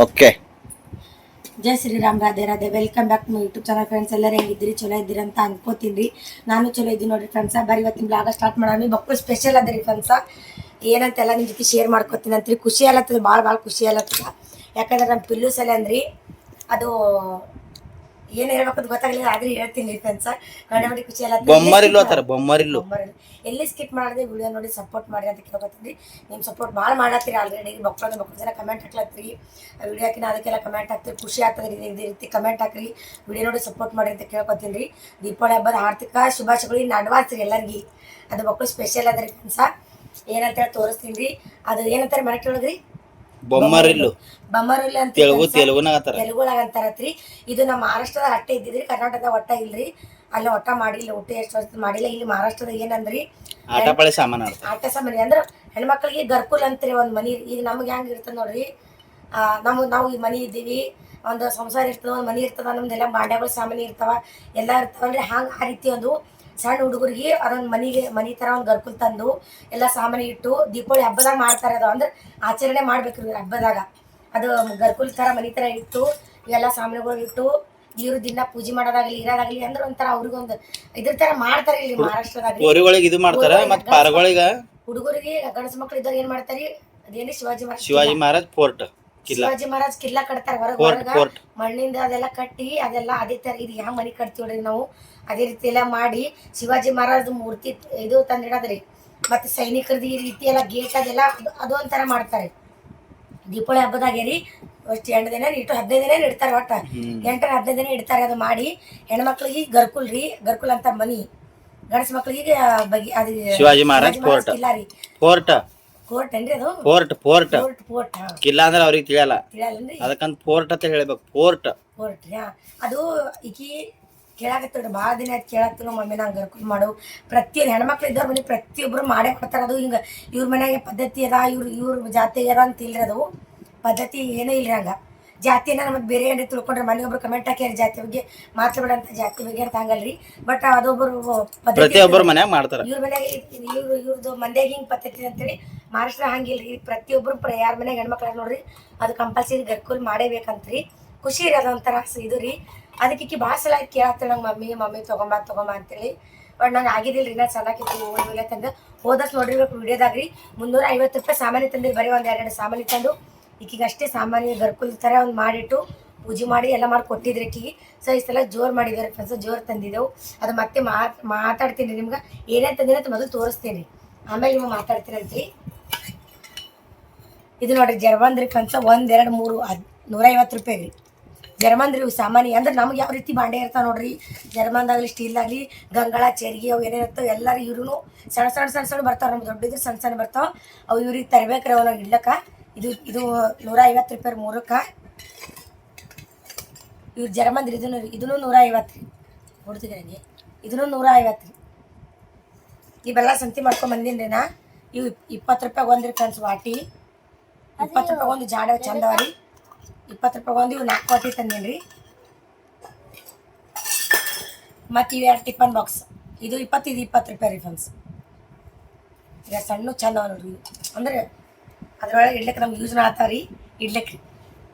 Okay. ಜೈ Shriram, Radhe Radhe. Welcome back to my YouTube channel friends. ಎಲ್ಲರೂ ಹೆಂಗಿದ್ದೀರಿ? ಚಲೋ ಇದ್ದೀರಿ ಅಂತ ಅನ್ಕೋತೀನಿ. ನಾನು ಚಲೋ ಇದ್ದೀನಿ ನೋಡ್ರಿ ಫ್ರೆಂಡ್ಸ. ಬರೀ ಇವತ್ತಿನ ಬ್ಲಾಗ ಸ್ಟಾರ್ಟ್ ಮಾಡೋಣ. ಮಕ್ಕಳು ಸ್ಪೆಷಲ್ ಅದ ರೀ ಫ್ರೆಂಡ್ಸ. ಏನಂತೆಲ್ಲ ನಿಮ್ಮ ಜೊತೆ ಶೇರ್ ಮಾಡ್ಕೋತೀನಿ ಅಂತ್ರಿ. ಖುಷಿ ಅಲ್ಲತ್ತದ, ಭಾಳ ಖುಷಿ ಅಲ್ಲತ್ತದ. ಯಾಕಂದ್ರೆ ನಮ್ಮ ಪಿಲ್ಲು ಸಲ ಅಂದ್ರಿ ಅದು ಏನು ಹೇಳ್ಬೇಕಂತ ಗೊತ್ತಾಗಲಿಲ್ಲ, ಆದ್ರೆ ಹೇಳ್ತೀನಿ ಫ್ರೆಂಡ್ಸ. ನೋಡಿ ಖುಷಿ ಅಲ್ಲ. ಬೊಮ್ಮರಿಲ್ಲು ಎಲ್ಲಿ ಸ್ಕಿಪ್ ಮಾಡಿದೆ ವಿಡಿಯೋ ನೋಡಿ ಸಪೋರ್ಟ್ ಮಾಡಿ ಅಂತ ಕೇಳ್ಕೊತೀನಿ. ನಿಮ್ಮ ಸಪೋರ್ಟ್ ಭಾಳ ಮಾಡತ್ತೀರಿ ಆಲ್ರೆಡಿ. ಮಕ್ಕಳು ಜನ ಕಮೆಂಟ್ ಹಾಕ್ಲತ್ತೀರಿ, ವಿಡಿಯೋ ಹಾಕಿನ ಅದಕ್ಕೆಲ್ಲ ಕಮೆಂಟ್ ಹಾಕ್ತೀರಿ. ಖುಷಿ ಆಗ್ತದೆ ಇದೇ ರೀತಿ ಕಮೆಂಟ್ ಹಾಕ್ರಿ, ವಿಡಿಯೋ ನೋಡಿ ಸಪೋರ್ಟ್ ಮಾಡಿ ಅಂತ ಕೇಳ್ಕೊತೀನಿ ರೀ. ದೀಪಾವಳಿ ಹಬ್ಬದ ಆರ್ಥಿಕ ಶುಭಾಶಯಗಳು. ಇನ್ನು ಅಡ್ವಾನ್ಸ್ ರೀ ಎಲ್ಲರಿಗೆ. ಅದು ಮಕ್ಕಳು ಸ್ಪೆಷಲ್ ಅದ ರೀ ಫ್ರೆಂಡ್ಸ. ಏನಂತೇಳಿ ತೋರಿಸ್ತೀನಿ ರೀ. ಅದು ಏನಂತಾರೆ ಮನೆ ಕೇಳಿದ್ರಿ? ಬೊಮ್ಮರಿಲ್ಲು ಅಂತ ತೆಲುಗುನಾಗಂತಾರತ್ರಿ. ಇದು ನಮ್ಮ ಮಹಾರಾಷ್ಟ್ರದ ಅಟ್ಟೆ ಇದ್ದಿದ್ರಿ, ಕರ್ನಾಟಕದ ಒಟ್ಟ ಇಲ್ರಿ. ಅಲ್ಲಿ ಒಟ್ಟ ಮಾಡಿಲ್ಲ, ಊಟ ಎಷ್ಟು ವರ್ಷ ಮಾಡಿಲ್ಲ. ಇಲ್ಲಿ ಮಹಾರಾಷ್ಟ್ರದ ಏನಂದ್ರಿ ಆಟ ಸಾಮಾನು ಅಂದ್ರೆ ಹೆಣ್ಮಕ್ಳಿಗೆ ಗರ್ಕುಲ್ ಅಂತೀರಿ ಒಂದು ಮನಿ. ಈಗ ನಮ್ಗೆ ಹೆಂಗೆ ಇರ್ತದೆ ನೋಡ್ರಿ, ನಾವು ಈ ಮನಿ ಇದ್ದೀವಿ, ಒಂದು ಸಂಸಾರ ಇರ್ತದ, ಒಂದು ಮನಿ ಇರ್ತದ, ನಮ್ದೆಲ್ಲ ಬಾಂಡ್ಯಗಳು ಸಾಮಾನು ಇರ್ತಾವ, ಎಲ್ಲ ಇರ್ತಾವಲ್ರಿ. ಹಂಗೆ ಆ ರೀತಿ ಒಂದು ಸಣ್ಣ ಹುಡುಗರಿಗೆ ಅದೊಂದು ಮನಿ ಥರ ಒಂದು ಗರ್ಕುಲ್ ತಂದು ಎಲ್ಲ ಸಾಮಾನು ಇಟ್ಟು ದೀಪಾವಳಿ ಹಬ್ಬದಾಗ ಮಾಡ್ತಾರೆ. ಅದು ಅಂದ್ರೆ ಆಚರಣೆ ಮಾಡ್ಬೇಕ್ರಿ ಹಬ್ಬದಾಗ. ಅದು ಗರ್ಕುಲ್ ಥರ ಮನಿ ಥರ ಇಟ್ಟು ಇವೆಲ್ಲ ಸಾಮಾನುಗಳು ಇಟ್ಟು ಇವ್ರು ದಿನ ಪೂಜೆ ಮಾಡೋದಾಗಲಿ ಇರೋದಾಗಲಿ ಅಂದ್ರೆ ಒಂಥರ ಅವ್ರಿಗೊಂದು ಇದ್ರ ಥರ ಮಾಡ್ತಾರೆ ಇಲ್ಲಿ ಮಹಾರಾಷ್ಟ್ರದಾಗ. ಹುಡುಗರಿಗೆ ಗಂಡಸ ಮಕ್ಳು ಇದ್ದಾಗ ಏನ್ ಮಾಡ್ತಾರೆ, ಅದೇನು ಶಿವಾಜಿ ಮಹಾರಾಜ್ ಕಿಲ್ಲಾ ಕಟ್ತಾರೆ ಹೊರಗ ಮಣ್ಣಿಂದ ಅದೆಲ್ಲ ಕಟ್ಟಿ ಅದೆಲ್ಲ ಅದೇ ತರ ಇದು ಯಾವ ಮನೆ ಕಟ್ತೀವಿ ನಾವು ಅದೇ ರೀತಿ ಎಲ್ಲ ಮಾಡಿ ಶಿವಾಜಿ ಮಹಾರಾಜ್ ಮೂರ್ತಿ ಇದು ತಂದಿಡೋದ್ರಿ. ಮತ್ತೆ ಸೈನಿಕರದ್ದು ಈ ರೀತಿ ಎಲ್ಲ ಗೇಟ್ ಅದೆಲ್ಲ ಅದು ಒಂಥರ ಮಾಡ್ತಾರೆ ದೀಪಾವಳಿ ಹಬ್ಬದಾಗೆ ರೀ. ಅಷ್ಟು 8 ದಿನ ಇಟ್ಟು 15 ದಿನ ಇಡ್ತಾರೆ, ಒಟ್ಟು 8-15 ದಿನ ಇಡ್ತಾರೆ. ಅದು ಮಾಡಿ ಹೆಣ್ಮಕ್ಳಿಗೆ ಗರ್ಕುಲ್ ಅಂತ ಮನಿ, ಗಂಡಸ ಮಕ್ಳಿಗೆ ಅದು ಶಿವಾಜಿ ಮಹಾರಾಜ್ ಕಿಲ್ಲಾ ರೀ. ಕೋರ್ಟ್ ಏನ್ರಿ ಅದು? ಫೋರ್ಟ್ ಕಿಲ್ಲಾ ಅಂದ್ರೆ ಅವ್ರಿಗೆ ತಿಳಿಯಲ್ಲ, ತಿಳಿಯಲ್ಲನ್ರಿ, ಅದಕ್ಕಂತ ಫೋರ್ಟ್ ಅಂತ ಹೇಳ್ಬೇಕು. ಫೋರ್ಟ್ ರೀ. ಅದು ಈಕಿ ಕೇಳಾಕತ್ತೇಳಿ ಭಾಳ ದಿನ ಆಯ್ತು ಕೇಳಾಕ್ತು ನಮ್ಮ ಮಮ್ಮಿ ನಂಗೆ ಗರ್ಕುಲ್ ಮಾಡು. ಪ್ರತಿಯೊಂದು ಹೆಣ್ಮಕ್ಳು ಇದ್ದವ್ರ ಮನೆ ಪ್ರತಿಯೊಬ್ಬರು ಮಾಡೇ ಕೊಡ್ತಾರೆ. ಅದು ಹಿಂಗೆ ಇವ್ರ ಮನೆಯಾಗೆ ಪದ್ಧತಿ ಅದ, ಇವ್ರ ಜಾತಿ ಅದ ಅಂತ ಇಲ್ರಿ. ಅದು ಪದ್ಧತಿ ಏನೂ ಇಲ್ರಿ. ಹಂಗೆ ಜಾತಿನ ಮತ್ತೆ ಬೇರೆ ಏನ್ರಿ ತಿಳ್ಕೊಂಡ್ರೆ ಮನೆಯೊಬ್ರು ಕಮೆಂಟ್ ಹಾಕ್ಯಾರ ಜಾತಿ ಬಗ್ಗೆ ಮಾತಾಡೋಂಥ ಜಾತಿ ಬಗ್ಗೆ ಅಂತ ಹಂಗಲ್ರಿ. ಬಟ್ ಅದೊಬ್ಬರು ಪದ್ಧತಿ ಮನ್ಯಾಗ ಮಾಡ್ತಾರೆ. ಇವ್ರ ಮನ್ಯಾಗ ಇವ್ರದ್ದು ಮಂದ್ಯಾಗ ಹಿಂಗೆ ಪದ್ಧತಿ ಅಂತೇಳಿ. ಮಹಾರಾಷ್ಟ್ರ ಹಂಗಿಲ್ರಿ, ಪ್ರತಿಯೊಬ್ಬರು ಯಾರ ಮನೆಯಾಗ ಹೆಣ್ಮಕ್ಳು ನೋಡ್ರಿ ಅದು ಕಂಪಲ್ಸರಿ ಗರ್ಕುಲ್ ಮಾಡೇಬೇಕಂತ್ರಿ. ಖುಷಿ ರೀ, ಅದೊಂಥರ ಇದು ರೀ. ಅದಕ್ಕೆ ಭಾಳ ಸಲ ಕೇಳಾಗ್ತೇವೆ ನಂಗೆ ಮಮ್ಮಿ ತೊಗೊಂಬ ಅಂತೇಳಿ. ಬಟ್ ನಂಗೆ ಆಗಿದ್ದಿಲ್ಲ ರೀ, ನಾನು ಚೆನ್ನಾಗಿತ್ತು ಓದಿಲ್ಲ ತಂದು ಹೋದಷ್ಟು ನೋಡಿರ್ಬೇಕು ವಿಡಿಯೋದಾಗ್ರಿ. 350 ರೂಪಾಯಿ ಸಾಮಾನು ತಂದಿರಿ, ಬರೀ ಒಂದು 2 ಸಾಮಾನು ತಂದು ಈಕಿಗೆ ಅಷ್ಟೇ ಸಾಮಾನ್ಯ ಗರ್ಕುಲ್ ಥರ ಒಂದು ಮಾಡಿಟ್ಟು ಪೂಜೆ ಮಾಡಿ ಎಲ್ಲ ಮಾಡಿ ಕೊಟ್ಟಿದ್ರಿ ಈಕಿಗೆ. ಸೊ ಈ ಸಲ ಜೋರು ಮಾಡಿದ್ದಾರೆ ಫ್ರೆಂಡ್ಸ್, ಜೋರು ತಂದಿದ್ದೆವು. ಅದು ಮತ್ತೆ ಮಾತಾಡ್ತೀನಿ ನಿಮ್ಗೆ ಏನೇನು ತಂದಿನ ಅಂತ ಮೊದಲು ತೋರಿಸ್ತೀನಿ, ಆಮೇಲೆ ನೀವು ಮಾತಾಡ್ತೀರಂತ್ರಿ. ಇದು ನೋಡಿರಿ ಜರ್ಮನ್ರಿ ಫ್ರೆಂಡ್ಸ, 1 2 3 150 ರೂಪಾಯಿ ರೀ ಜರ್ಮನ್ರಿ. ಇವು ಸಾಮಾನ್ಯ ಅಂದ್ರೆ ನಮ್ಗೆ ಯಾವ ರೀತಿ ಬಾಂಡೆ ಇರ್ತಾವೆ ನೋಡ್ರಿ, ಜರ್ಮನ್ದಾಗಲಿ ಸ್ಟೀಲ್ದಾಗಲಿ ಗಂಗಳ ಚರ್ಗಿ ಅವು ಏನೇನು ಇರ್ತಾವೆ ಎಲ್ಲರೂ ಇವ್ರೂ ಸಣ್ಣ ಬರ್ತಾವೆ. ನಮ್ಗೆ ದೊಡ್ಡದಿದ್ರೆ ಸಣ್ಣ ಬರ್ತಾವೆ. ಅವು ಇವ್ರಿಗೆ ತರಬೇಕ್ರಿ ಅವು ನಾವು ಇಡ್ಲಕ್ಕ. ಇದು 150 ರೂಪಾಯಿ ಮೂರಕ್ಕೆ. ಇವ್ರು ಜರ್ಮನ್ರಿ, ಇದನ್ನು 150 ರೀ. ಕೊಡ್ತಿದ್ರಿ ನನಗೆ ಇದನ್ನು 150 ರೀ. ಇವೆಲ್ಲ ಸಂತಿ ಮಾಡ್ಕೊಂಡು ಬಂದೀನಿ ರೀ ನಾ. ಇವು 20 ರೂಪಾಯಿ ಒಂದ್ರಿ ಫ್ರೆಂಡ್ಸ್. ವಾಟಿ 20 ರೂಪಾಯಿ ಒಂದು ಜಾಡ ಚಂದವ ರೀ. 20 ರೂಪಾಯಿ ಒಂದು ಇವು 4 ವಾಟಿ ತಂದೀನಿ ರೀ. ಮತ್ತು ಇವು 2 ಟಿಫನ್ ಬಾಕ್ಸ್, ಇದು 20 ರೂಪಾಯಿ ರೀ ಫ್ರೆಂಡ್ಸ್. ಈಗ ಸಣ್ಣ ಚಂದ ನೋಡ್ರಿ, ಅಂದ್ರೆ ಅದ್ರೊಳಗೆ ಇಡ್ಲಿಕ್ಕೆ ನಮ್ಗೆ ಯೂಸ್ ಮಾಡ್ತಾವ ರೀ ಇಡ್ಲಿಕ್ಕೆ.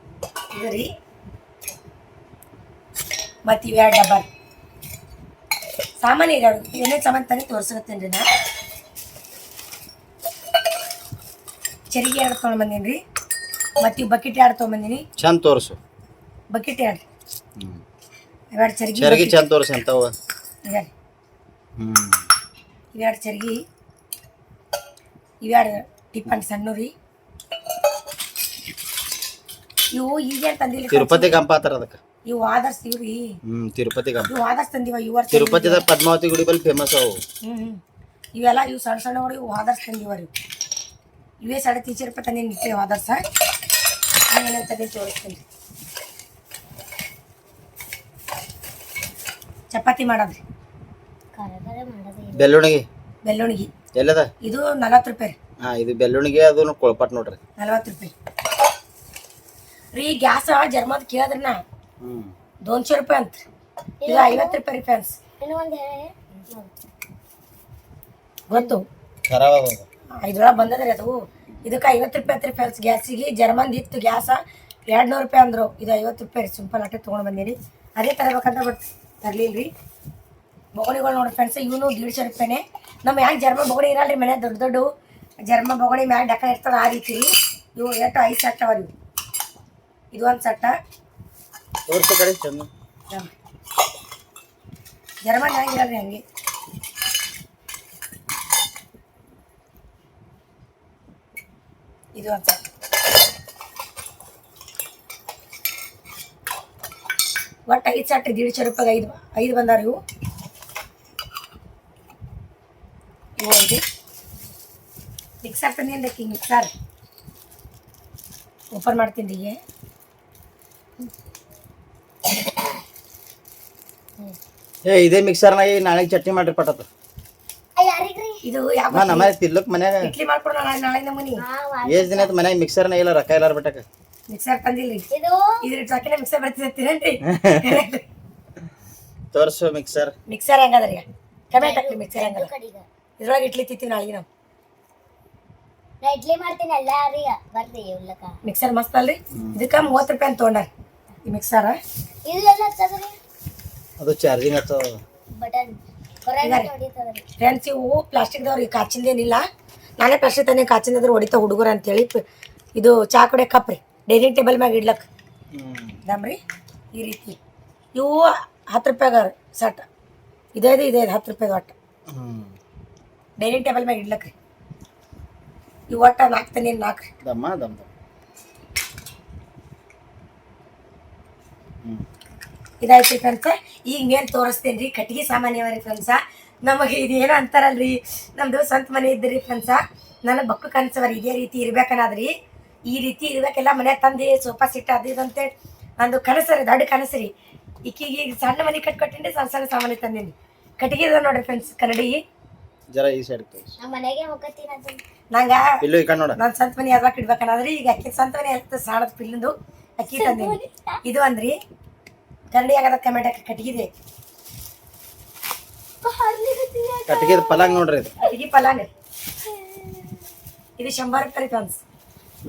ಇದು ರೀ ಮತ್ತು ಇವು 2 ಡಬ್ಬ ಸಾಮಾನು ಇದಾವೆ. ಏನೇನು ಸಾಮಾನು ತಂದು ತೋರ್ಸಕತ್ತೀನಿ ರೀ ನಾ. ಚರಿಗೆ 2 ತೊಗೊಂಡು ಬಂದೀನಿ ರೀ. ಮತ್ತು ಇವು ಬಕೆಟ್ 2 ತೊಗೊಂಬಂದೀನಿ. ಚಂದ ತೋರಿಸು ಬಕೆಟ್ 2 2 ಚರ್ಗಿ ಚಂದ ತೋರಿಸಿ ಅಂತವ. ಇವು 2 ಚರ್ಗಿ, ಇವು 2 ಟಿಫನ್ ಸಣ್ಣ ರೀ. ಇವು ಈಗ ತಂದಿಲ್ಲ, ತಿರುಪತಿ ಗಂಪ ಆತರ ಅದಕ್ಕೆ. ಇವು ಆದರ್ಸ್ ಇವ್ರಿ. ತಿರುಪತಿ ಗಂಪ ಇವು ಆದರ್ಸ್ ತಂದಿವ. ತಿರುಪತಿದ ಪದ್ಮಾವತಿ ಗುಡಿ ಬಲ್ಲಿ ಫೇಮಸ್ ಅವು. ಇವೆಲ್ಲ ಇವು ಸಣ್ಣಗಳು. ಇವು ಆದರ್ಸ್ ತಂದಿವ ರೀ. ಇವೇ 350 ರೂಪಾಯಿ ತಂದೀನಿ ನಿಟ್ಟೆ ಆದರ್ಸ. ಏನಂತಂದು ತೋರಿಸ್ತೀನಿ ರೀ. ಚಪಾತಿ ಮಾಡೋದ್ರಿ, ಬೆಳ್ಳುಣಿಗೆ ಎಲ್ಲದ ಇದು 40 ರೂಪಾಯಿ ರೀ. ಇದು ಬೆಳ್ಳುಣಿಗೆ, ಅದನ್ನು ಕೊಳಪಟ್ ನೋಡ್ರಿ 40 ರೂಪಾಯಿ ರೀ. ಗ್ಯಾಸ್ ಜರ್ಮದ್ ಕೇಳಿದ್ರನ 200 ರೂಪಾಯಿ ಅಂತ. ಇದು 50 ರೂಪಾಯಿ ರೀ ಫ್ರೆಂಡ್ಸ್. ಗೊತ್ತು ಇದ್ರೊಳಗೆ ಬಂದದ್ರಿ ಅದು. ಇದಕ್ಕೆ 50 ರೂಪಾಯಿ ಐತ್ರಿ ಫ್ರೆಂಡ್ಸ್. ಗ್ಯಾಸಿಗೆ ಜರ್ಮನ್ ಇತ್ತು ಗ್ಯಾಸ, 200 ರೂಪಾಯಿ ಅಂದರು. ಇದು 50 ರೂಪಾಯಿ ರೀ. ಸಿಂಪಲ್ ಅಟ್ಟೆ ತೊಗೊಂಡು ಬಂದೀನಿ. ಅದೇ ತರಬೇಕಂತ ಬಟ್ ತರಲಿಲ್ಲ ರೀ. ಬೊಗಣಿಗಳು ನೋಡಿ ಫ್ರೆಂಡ್ಸ್, ಇವನು 150 ರೂಪಾಯಿನೇ. ನಮ್ಮ ಯಾಕೆ ಜರ್ಮ ಬೊಗಣಿ ಇರಲ್ಲ ರೀ ಮನೆ, ದೊಡ್ಡ ದೊಡ್ಡ ಜರ್ಮ ಬೊಗಣಿ ಮ್ಯಾಗ ಡಕ್ಕ ಇರ್ತದೆ ಆ ರೀತಿ ರೀ. ಇವು ಎಷ್ಟು 5 ಸೆಟ್ ಅವ ರೀ. ಇದು ಒಂದು ಸೆಟ್ಟ ಜರ್ಮ ಹೆಂಗಿರಲ್ಲ ರೀ ಹಂಗೆ. ಇದು ಒಂದು ಸೆಟ್. ಒಟ್ಟು 5 ಸೆಟ್ 150 ರೂಪಾಯಿಗೆ 5 ಬಂದಾರ ಇವು. ಇವು 5 ಮಿಕ್ಸರ್ ತಂದಿದ್ದಕ್ಕೆ ಹಿಂಗೆ ಮಿಕ್ಸರ್ ಓಪನ್ ಮಾಡ್ತೀನಿ ಈಗ. ಇದೇ ಮಿಕ್ಸರ್ನಾಗ ನಾಳೆ ಚಟ್ನಿ ಮಾಡ್ರಿ ಪಟ್ಟತ್ತ. ಇದು ನಮ್ಮ ತಿರ್ಲಕ್ ಮನ್ಯಾಗ ಇಡ್ಲಿ ಮಾಡ್ಕೊಡೋಣ ನಾಳೆ ನಮ್ಮನಿ. ಎಷ್ಟ್ ದಿನ ಆಯ್ತು ಮನ್ಯಾಗ ಮಿಕ್ಸರ್ನ ಇಲ್ಲ, ರೊಕ್ಕ ಇಲ್ಲಾರ ಬಿಟ್ಟಕ ಮಿಕ್ಸರ್ ತಂದಿಲ್ರಿ. ಇದ್ರ ಚಾಕಿನ ಮಿಕ್ಸರ್ ಬರ್ತಿದ್ದೀರೇನ್ರಿ? ತೋರ್ಸು ಮಿಕ್ಸರ್. ಮಿಕ್ಸರ್ ಹೆಂಗದ್ರಿ? ಕಮೆಂಟ್ ಹಾಕ್ರಿ ಮಿಕ್ಸರ್ ಹೆಂಗದ. ಇದ್ರೊಳಗೆ ಇಡ್ಲಿ ತಿಂತೀವಿ ನಾಳೆ ನಾವು. ಇಡ್ಲಿ ಮಾಡ್ತೀನಿ ಎಲ್ಲ ಬರ್ರಿ ಉಳ್ಳಕ. ಮಿಕ್ಸರ್ ಮಸ್ತ್ ಅಲ್ರಿ? ಇದಕ್ಕೆ 30 ರೂಪಾಯಿ ಅಂತ ತೊಗೊಂಡಾರ ಈ ಮಿಕ್ಸರ್. ಇದೆಲ್ಲ ಹತ್ತದ್ರಿ, ಅದು ಚಾರ್ಜಿಂಗ್ ಹತ್ತದ ಬಟನ್ ಕರೆಂಟ್ ಹೊಡಿತದ್ರಿ. ಫ್ರೆಂಡ್ಸ್ ಇವು ಪ್ಲಾಸ್ಟಿಕ್ದವ್ರು, ಈ ಕಾಚಿಂದೇನಿಲ್ಲ. ನಾನೇ ಪ್ಲಾಸ್ಟಿಕ್ ತಾನೇ ಕಾಚಿಂದಾದ್ರು ಹೊಡಿತಾ ಹುಡುಗರು ಅಂತೇಳಿ. ಇದು ಚಾ ಕುಡಿಯೋ ಕಪ್ ರೀ, ಡೈನಿಂಗ್ ಟೇಬಲ್ ಮ್ಯಾಗ ಇಡ್ಲಕ್ಕೆ ದಮ್ರಿ. ಈ ರೀತಿ ಇವು 10 ರೂಪಾಯಿಗ ಸಟ್. ಇದೇ 10 ರೂಪಾಯಿಗೆ ಒಟ್ಟು ಡೈನಿಂಗ್ ಟೇಬಲ್ ಮ್ಯಾಗ ಇಡ್ಲಕ್ಕೆ ರೀ. ಇವು ಒಟ್ಟು 4 ತನಿ 4 ರೀ. ದಮ್ಮ ಇದಾಯ್ತು ರೀ ಫ್ರೆಂಡ್ಸ. ಈಗ ಮೇನ್ ತೋರಿಸ್ತೇನೆ ರೀ ಕಟ್ಟಿಗೆ ಸಾಮಾನ್ಯವ ರೀ ಫ್ರೆಂಡ್ಸ. ನಮಗೆ ಇದು ಏನೋ ಅಂತಾರಲ್ರಿ, ನಮ್ಮದು ಸ್ವಂತ ಮನೆ ಇದ್ರಿ ಫ್ರೆಂಡ್ಸ. ನನಗೆ ಬಕ್ಕು ಕನಸವರಿ ಇದೇ ರೀತಿ ಇರ್ಬೇಕನ್ನದ್ರಿ. ಈ ರೀತಿ ಇರ್ಬೇಕೆಲ್ಲ ಮನೆ ತಂದು ಸೋಫಾ ಸೆಟ್ ಅದು ಇದು ಅಂತೇಳಿ ನಂದು ಕನಸು ರೀ, ದೊಡ್ಡ ಕನಸು ರೀ. ಈಕಿಗೆ ಈಗ ಸಣ್ಣ ಮನೆ ಕಟ್ಕೊಟ್ಟಿನಿ, ಸಣ್ಣ ಸಣ್ಣ ಸಾಮಾನು ತಂದೀನಿ. ಕಟ್ಟಿಗೆ ಇದ ನೋಡ್ರಿ ಫ್ರೆಂಡ್ಸ್ ಕನ್ನಡಿ. ಜರ ಈ ಸೈಡ್ ನಮ್ಮ ಮನೆಗೆ ಹೋಗತ್ತೀನಿ ಅದು ನಂಗೆ ಇಲ್ಲೂ ಈ ಕಡೆ ನೋಡ. ನಾನು ಸ್ವಂತ ಮನೆ ಯಾವಾಗ ಇಡ್ಬೇಕನ್ನದ್ರಿ. ಈಗ ಅಕ್ಕಿ ಸ್ವಂತ ಮನೆ ಅಂತ ಸಾಣದ ಪಿಲ್ಲಿಂದು ಅಕ್ಕಿ ತಂದೀನಿ. ಇದು ಅಂದ್ರಿ ಕನ್ನಡಿ ಆಗದ ಕಮೆಂಟ್ ಹಾಕಿ. ಕಟ್ಟಿಗಿದೆ ಕಟ್ಟಿಗೆ ಪಲಾಂಗ್ ನೋಡ್ರಿ. ಇದು ಕಟ್ಟಿಗೆ ಪಲಾಂಗ್. ಇದು 100 ರೂಪಾಯಿ ಫ್ರೆಂಡ್ಸ್.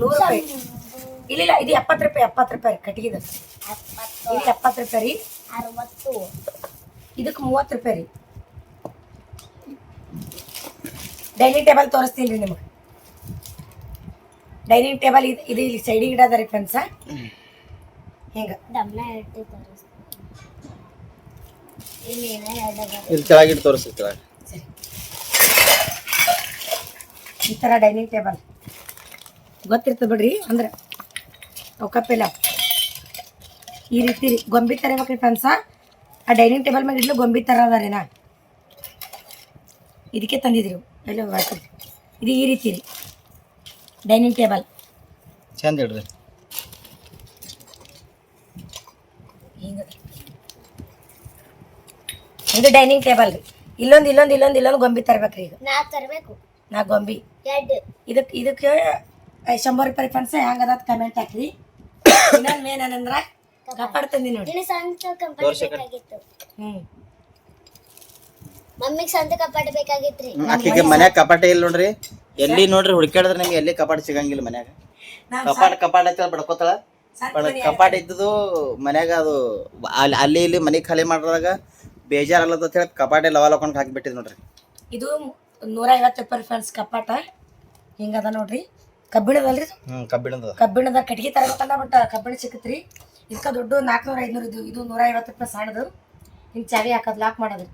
100 ರೂಪಾಯಿ ಇಲ್ಲ, ಇದು 70 ರೂಪಾಯಿ. 70 ರೂಪಾಯಿ ಕಟ್ಟಿಗೆದು. ಇದು 70 ರೂಪಾಯಿ ರೀ. 60 ಇದಕ್ಕೆ 30 ರೂಪಾಯಿ ರೀ. ಡೈನಿಂಗ್ ಟೇಬಲ್ ತೋರಿಸ್ತೀನಿ ರೀ ನಿಮಗೆ. ಡೈನಿಂಗ್ ಟೇಬಲ್ ಇದು ಇಲ್ಲಿ ಸೈಡಿಗೆ ಇಡೋದ ರೀ ಫ್ರೆಂಡ್ಸ. ಹಿಂಗೆ ದಮ್ನ ಇಟ್ಟು ತೋರಿಸ್ತೀನಿ. ಇಲ್ಲಿ ಕೆಳಗಿಟ್ಟು ತೋರಿಸಿ. ಕೆಳಗೆ ಸರಿ, ಈ ಥರ ಡೈನಿಂಗ್ ಟೇಬಲ್ ಗೊತ್ತಿರ್ತದೆ ಬಿಡ್ರಿ. ಅಂದ್ರೆ ಅವಕಪ್ಪಿಲ್ಲ ಈ ರೀತಿ ರೀ. ಗೊಂಬಿ ತರಬೇಕ್ರಿ ಫ್ರೆಂಡ್ಸ. ಆ ಡೈನಿಂಗ್ ಟೇಬಲ್ ಮ್ಯಾಗ ಇಡ್ಲು ಗೊಂಬಿ ಥರ ಅದ ರೀ. ನಾ ಇದಕ್ಕೆ ತಂದಿದ್ರಿ ಎಲ್ಲ ಹಾಕಿದ್ರಿ. ಇದು ಈ ರೀತಿ ರೀ ಡೈನಿಂಗ್ ಟೇಬಲ್. ಚಂದ ಇಡ್ರಿ. ಹಿಂಗೆ ಇದು ಡೈನಿಂಗ್ ಟೇಬಲ್ ರೀ. ಇಲ್ಲೊಂದು ಗೊಂಬಿ ತರ್ಬೇಕ್ರಿ. ಈಗ ನಾ ತರಬೇಕು ನಾ ಗೊಂಬಿ. ಇದಕ್ಕೆ 100 ರೂಪಾಯಿ ಫ್ರೆಂಡ್ಸ್. ಹೆಂಗದ ಕಮೆಂಟ್ ಹಾಕ್ರಿ. ಇನ್ನೊಂದು ಮೇನ್ ಏನಂದ್ರ ಕಪಾಡ್ ತಂದಿ ನೋಡಿ. ಇಲ್ಲಿ ಸ್ವಂತ ಕಪಾಟ ಬೇಕಾಗಿತ್ತು. ಮಮ್ಮಿಗೆ ಸ್ವಂತ ಕಪಾಟ ಬೇಕಾಗಿತ್ರಿ. ಆಕಿಗೆ ಮನ್ಯಾಗ ಕಪಾಟ ಇಲ್ಲ ನೋಡ್ರಿ. ಎಲ್ಲಿ ನೋಡ್ರಿ ಹುಡುಕಾಡಿದ್ರೆ ನಿಮ್ಗೆ ಎಲ್ಲಿ ಕಪಾಟ ಸಿಗಂಗಿಲ್ಲ ಮನ್ಯಾಗ. ಕಪಾಟ ಅಂತ ಬಡ್ಕೋತಾಳ. ಕಪಾಟ ಇದ್ದದು ಮನ್ಯಾಗ ಅದು ಅಲ್ಲಿ ಇಲ್ಲಿ ಮನೆ ಖಾಲಿ ಮಾಡಿದಾಗ ಬೇಜಾರಲ್ಲದ ಅಂತ ಹೇಳಿ ಕಪಾಟ ಲವಾಲ್ ಹಾಕೊಂಡು ಹಾಕಿಬಿಟ್ಟಿದ್ ನೋಡ್ರಿ. ಇದು 150 ರೂಪಾಯಿ ಫ್ರೆಂಡ್ಸ್ ಕಪಾಟ. ಹಿಂಗದ ನೋಡ್ರಿ. ಕಬ್ಬಿಣದಲ್ರಿ. ಕಬ್ಬಿಣದ ಕಟ್ಟಿಗೆ ತರಬೇಕಂದ ಬಟ್ ಕಬ್ಬಿಣ ಸಿಕ್ಕತ್ರಿ. ಇದಕ್ಕೆ ದೊಡ್ಡ 400-500 ಇದು. ಇದು 150 ರೂಪಾಯಿ ಸಣ್ಣದು. ಹಿಂಗೆ ಚಾವಿ ಹಾಕೋದು ಲಾಕ್ ಮಾಡೋದು.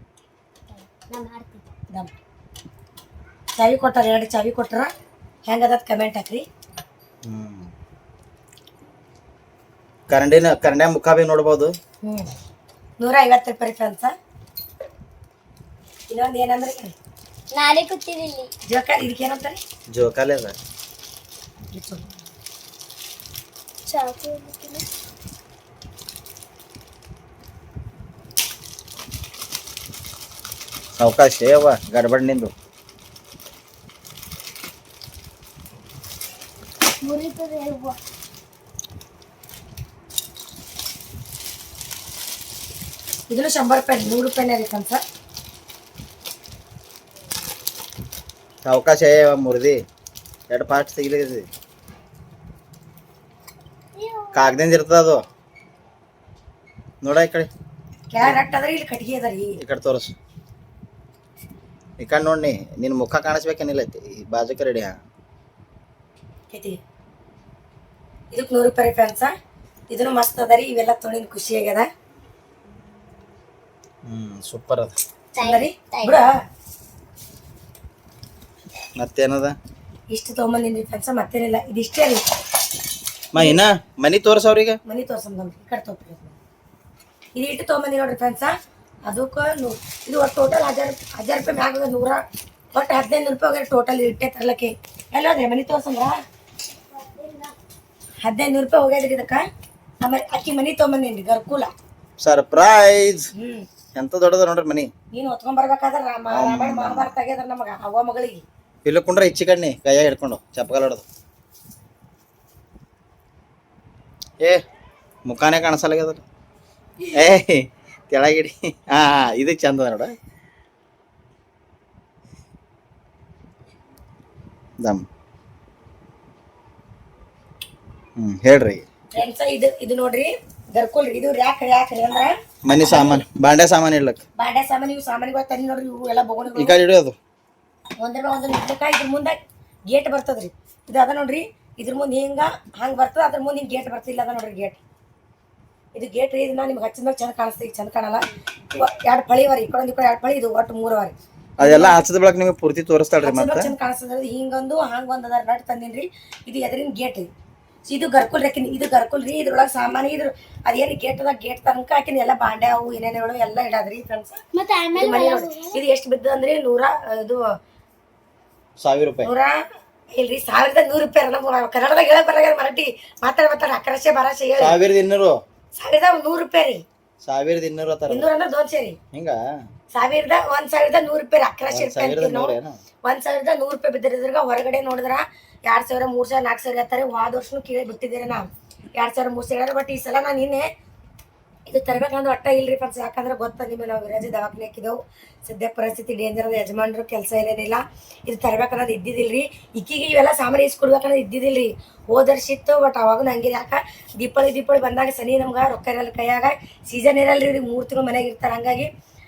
ಚಾವಿ ಕೊಟ್ಟಾರ, 2 ಚಾವಿ ಕೊಟ್ಟಾರ. ಹೆಂಗದ ಕಮೆಂಟ್ ಹಾಕ್ರಿ. ಕರಂಡ್ಯ ಮುಖ ಬಿ ನೋಡ್ಬೋದು. 150 ರೂಪಾಯಿ ಫ್ರೆಂಡ್ಸ. ಇನ್ನೊಂದು ಏನಂದ್ರೆ ನಾಳೆ ಕೂತಿದಿಲ್ಲಿ ಜೋಕಾಲಿ. ಇದಕ್ಕೆ ಏನಂತಾರೆ? ಜೋಕಾಲಿ ಅದ. ಚಾಕು ಅವಕಾಶ ಅವ ಗಡ್ಬಡ್ ನಿಂದು. ಮುರಿತದೆ ಹೂವ. ಇದನ್ನು 100 ರೂಪಾಯಿ 100 ರೂಪಾಯಿನೇ ರೀ ಫ್ರೆಂಡ್ಸ. ಅವಕಾಶ ಮುರಿದಿ 2 ಪಾರ್ಟ್ ತೆಗಿಲಿದೆ. ಕಾಗ್ದಿಂದ ಇರ್ತದ ಅದು ನೋಡ ಈ ಕಡೆ ಕೆಳಗೆ ರಟ್ಟ ಅದ್ರಿ ಇಲ್ಲಿ ಕಟ್ಗೆ ಅದ್ರಿ ಈ ಕಡೆ ತೋರಿಸು ಈ ಕಡೆ ನೋಡಿ ನಿನ್ನ ಮುಖ ಕಾಣಿಸ್ಬೇಕೇನಿಲ್ಲ ಐತಿ ಈ ಬಾಜುಕ ರೆಡಿ ಐತಿ ಇದಕ್ಕೆ 100 ರೂಪಾಯಿ ಫ್ರೆಂಡ್ಸ ಇದನ್ನು ಮಸ್ತ್ ಅದ ರೀ ಇವೆಲ್ಲ ತೊಗೊಂಡಿನ ಖುಷಿ ಆಗ್ಯದ ಸೂಪರ್ ಅದ ಚಂದರಿ ಬಿಡ ಮತ್ತೇನದ ಇಷ್ಟು ತೊಗೊಂಬಂದಿನಿ ಫ್ರೆಂಡ್ಸ ಮತ್ತೇನಿಲ್ಲ ಇದಿಷ್ಟೇ ರೀ ಇನ್ನ ಮನಿ ತೋರ್ಸವ್ರೀಗ ಮನಿ ತೋರ್ಸಂದ್ರಿ ಈ ಕಡೆ ತೋರ್ಸ್ರಿ ಇದು ಇಟ್ಟು ತೊಗೊಂಬಂದಿ ನೋಡ್ರಿ ಫ್ರೆಂಡ್ಸ ಅದಕ್ಕೆ ಇದು ಟೋಟಲ್ 1000 ರೂಪಾಯಿ ಮ್ಯಾಗ ಒಟ್ಟು 1500 ರೂಪಾಯಿ ಹೋಗ್ಯಾರ ಟೋಟಲ್ ಇಟ್ಟೆ ತರ್ಲಕ್ಕೆ ಎಲ್ಲ ಹೋದ್ರಿ ಮನಿ ತೋರ್ಸಂದ್ರ 1500 ರೂಪಾಯಿ ಹೋಗ್ಯಾದ್ರಿ ಇದಕ್ಕೆ ಆಮೇಲೆ ಅಕ್ಕಿ ಮನಿ ತೊಗೊಂಬಂದೇನ್ರಿ ಗರ್ಕೂಲ ಸರ್ಪ್ರೈಸ್ ಎಂತ ದೊಡ್ಡದ ನೋಡ್ರಿ ಮನಿ ನೀನು ಹೊತ್ಕೊಂಡ್ ಬರ್ಬೇಕಾದ್ರೆ ರಾಮಾಯಣ ಮಹಾಭಾರತ ಆಗ್ಯದ ನಮಗ ಅವ್ವ ಮಗಳಿಗೆ ಇಲ್ಲ ಕುಂಡ್ರ ಇಚ್ಚಿ ಕಣ್ಣಿ ಕೈಯಾಗ ಹಿಡ್ಕೊಂಡು ಚಪ್ಪಗಾಲ ಹೊಡೆದು ಏ ಮುಖಾನೇ ಕಾಣಿಸಲ್ಲಾಗ್ಯದ ಏ ಕೆಳಗಿಡಿ ಹಾ ಇದು ಚಂದ ನೋಡ ದಮ್ ಹೇಳ್ರಿ ಫ್ರೆಂಡ್ಸ ಇದು ನೋಡ್ರಿ ಗರ್ಕುಲ್ ಇದು ಯಾಕ್ರಿ ಅಂದ್ರ ಮನಿ ಸಾಮಾನು ಬಾಂಡೆ ಸಾಮಾನು ಇಡ್ಲಕ್ ಬಾಂಡೆ ಸಾಮಾನು ಇವು ಸಾಮಾನುಗಳು ತಂದಿ ನೋಡ್ರಿ ಇವು ಎಲ್ಲ ಈ ಬೊಗಣಿಗಳು ಕಡೆ ಇಡೋದು ಒಂದ್ರ ಇಡ್ಲಕ್ಕ ಇದ್ರ ಮುಂದೆ ಗೇಟ್ ಬರ್ತದ್ರಿ ಇದು ಅದ ನೋಡ್ರಿ ಇದ್ರ ಮುಂದೆ ಹಂಗ ಬರ್ತದ ಅದ್ರ ಮುಂದೆ ಹಿಂಗೆ ಗೇಟ್ ಬರ್ತಿಲ್ಲ ಅದ ನೋಡ್ರಿ ಗೇಟ್ ಇದು ಗೇಟ್ ರೀ ಇದನ್ನ ನಿಮ್ಗೆ ಹಚ್ಚಿದ ಮೇಲೆ ಚಂದ ಕಾಣಿಸ್ತದೆ ಚಂದ ಕಾಣಲ್ಲ 2 ಫಳಿ ಅವರಿ ಈ ಕಡೆ 2 ಫಳಿ ಇದು ಒಟ್ಟು 3 ಅವರಿ ಅದೆಲ್ಲ ಹಚ್ಚದ ಬಳಕ ನಿಮಗೆ ಪೂರ್ತಿ ತೋರಿಸ್ತಾಳ್ರಿ ಮತ್ತೆ ಚಂದ ಕಾಣಿಸ್ತದ ಹಿಂಗೊಂದು ಹಂಗೊಂದು ಅದ ನಟ್ ತಂದಿನ್ರಿ ಇದು ಎದರಿನ ಗೇಟ್ ರೀ ಇದು ಗರ್ಕುಲ್ ಹಾಕಿನಿ ಇದು ಗರ್ಕುಲ್ ರೀ ಇದ್ರೊಳಗೆ ಸಾಮಾನು ಇದ್ರ ಅದೇನು ಗೇಟ್ ಅದ ಗೇಟ್ ತನಕ ಹಾಕಿನಿ ಎಲ್ಲ ಬಾಂಡೆ ಅವು ಏನೇನು ಎಲ್ಲ ಇಡಾದ್ರಿ ಫ್ರೆಂಡ್ಸ್ ಮತ್ತೆ ಆಮೇಲೆ ಮನೆ ನೋಡಿ ಇದು ಎಷ್ಟು ಬಿದ್ದದ ಅಂದ್ರೆ 1000 ರೂಪಾಯಿ 100 ಇಲ್ರಿ 1100 ರೂಪಾಯಿ ನಮ್ಗೆ ಕನ್ನಡದಾಗ ಹೇಳಕ್ ಬರಾಗ ಮರಾಠಿ ಮಾತಾಡ ಅಕರಶೆ ಬರಾಶೆ ಹೇಳಿ 1200 1100 ರೂಪಾಯಿ ರೀ 1200 ಅತ್ತಾರ 200 ಅಂದ್ರೆ 200 ರೀ ಹಿಂಗ 1100 ರೂಪಾಯಿ ಅಕರಶೆ ರೂಪಾಯಿ ಅಂತೀವಿ ನಾವು 1100 ರೂಪಾಯಿ ಬಿದ್ದಿರೋದ್ರಾಗ ಹೊರಗಡೆ ನೋಡಿದ್ರ 2000 3000 4000 ಹೇಳ್ತಾರೆ ಹೋದ ವರ್ಷನೂ ಕೇಳಿ ಬಿಟ್ಟಿದ್ದೀರಿ ನಾ 2000 3000 ಬಟ್ ಈ ಸಲ ನಾನು ಇನ್ನೇ ಇದು ತರಬೇಕಂದ್ರೆ ಒಟ್ಟ ಇಲ್ರಿ ಫ್ರೆಂಡ್ಸ್ ಯಾಕಂದ್ರೆ ಗೊತ್ತ ನಿಮಗೆ ನಾವು ವಿರಾಜಿ ದವಾಖಾನೆ ಹಾಕಿದೆವು ಸದ್ಯ ಪರಿಸ್ಥಿತಿ ಡೇಂಜರ್ ಅದ ಯಜಮಾನ್ರು ಕೆಲಸ ಏನೇನಿಲ್ಲ ಇದು ತರಬೇಕನ್ನೋದು ಇದ್ದಿದ್ದಿಲ್ರಿ ಈಕಿಗೆ ಇವೆಲ್ಲ ಸಾಮಾನು ಇಸ್ಕೊಡ್ಬೇಕನ್ನೋದು ಇದ್ದಿದ್ದಿಲ್ರಿ ಹೋದ ವರ್ಷ ಇತ್ತು ಬಟ್ ಅವಾಗ ನಂಗೆ ಯಾಕೆ ದೀಪಾವಳಿ ಬಂದಾಗ ಸನಿ ನಮ್ಗೆ ರೊಕ್ಕ ಇರಲ್ಲ ಕೈಯಾಗ ಸೀಸನ್ ಇರಲ್ರಿ ಇವ್ರಿಗೆ 3 ತಿಂಗಳು ಮನೆಗೆ ಇರ್ತಾರೆ ಹಂಗಾಗಿ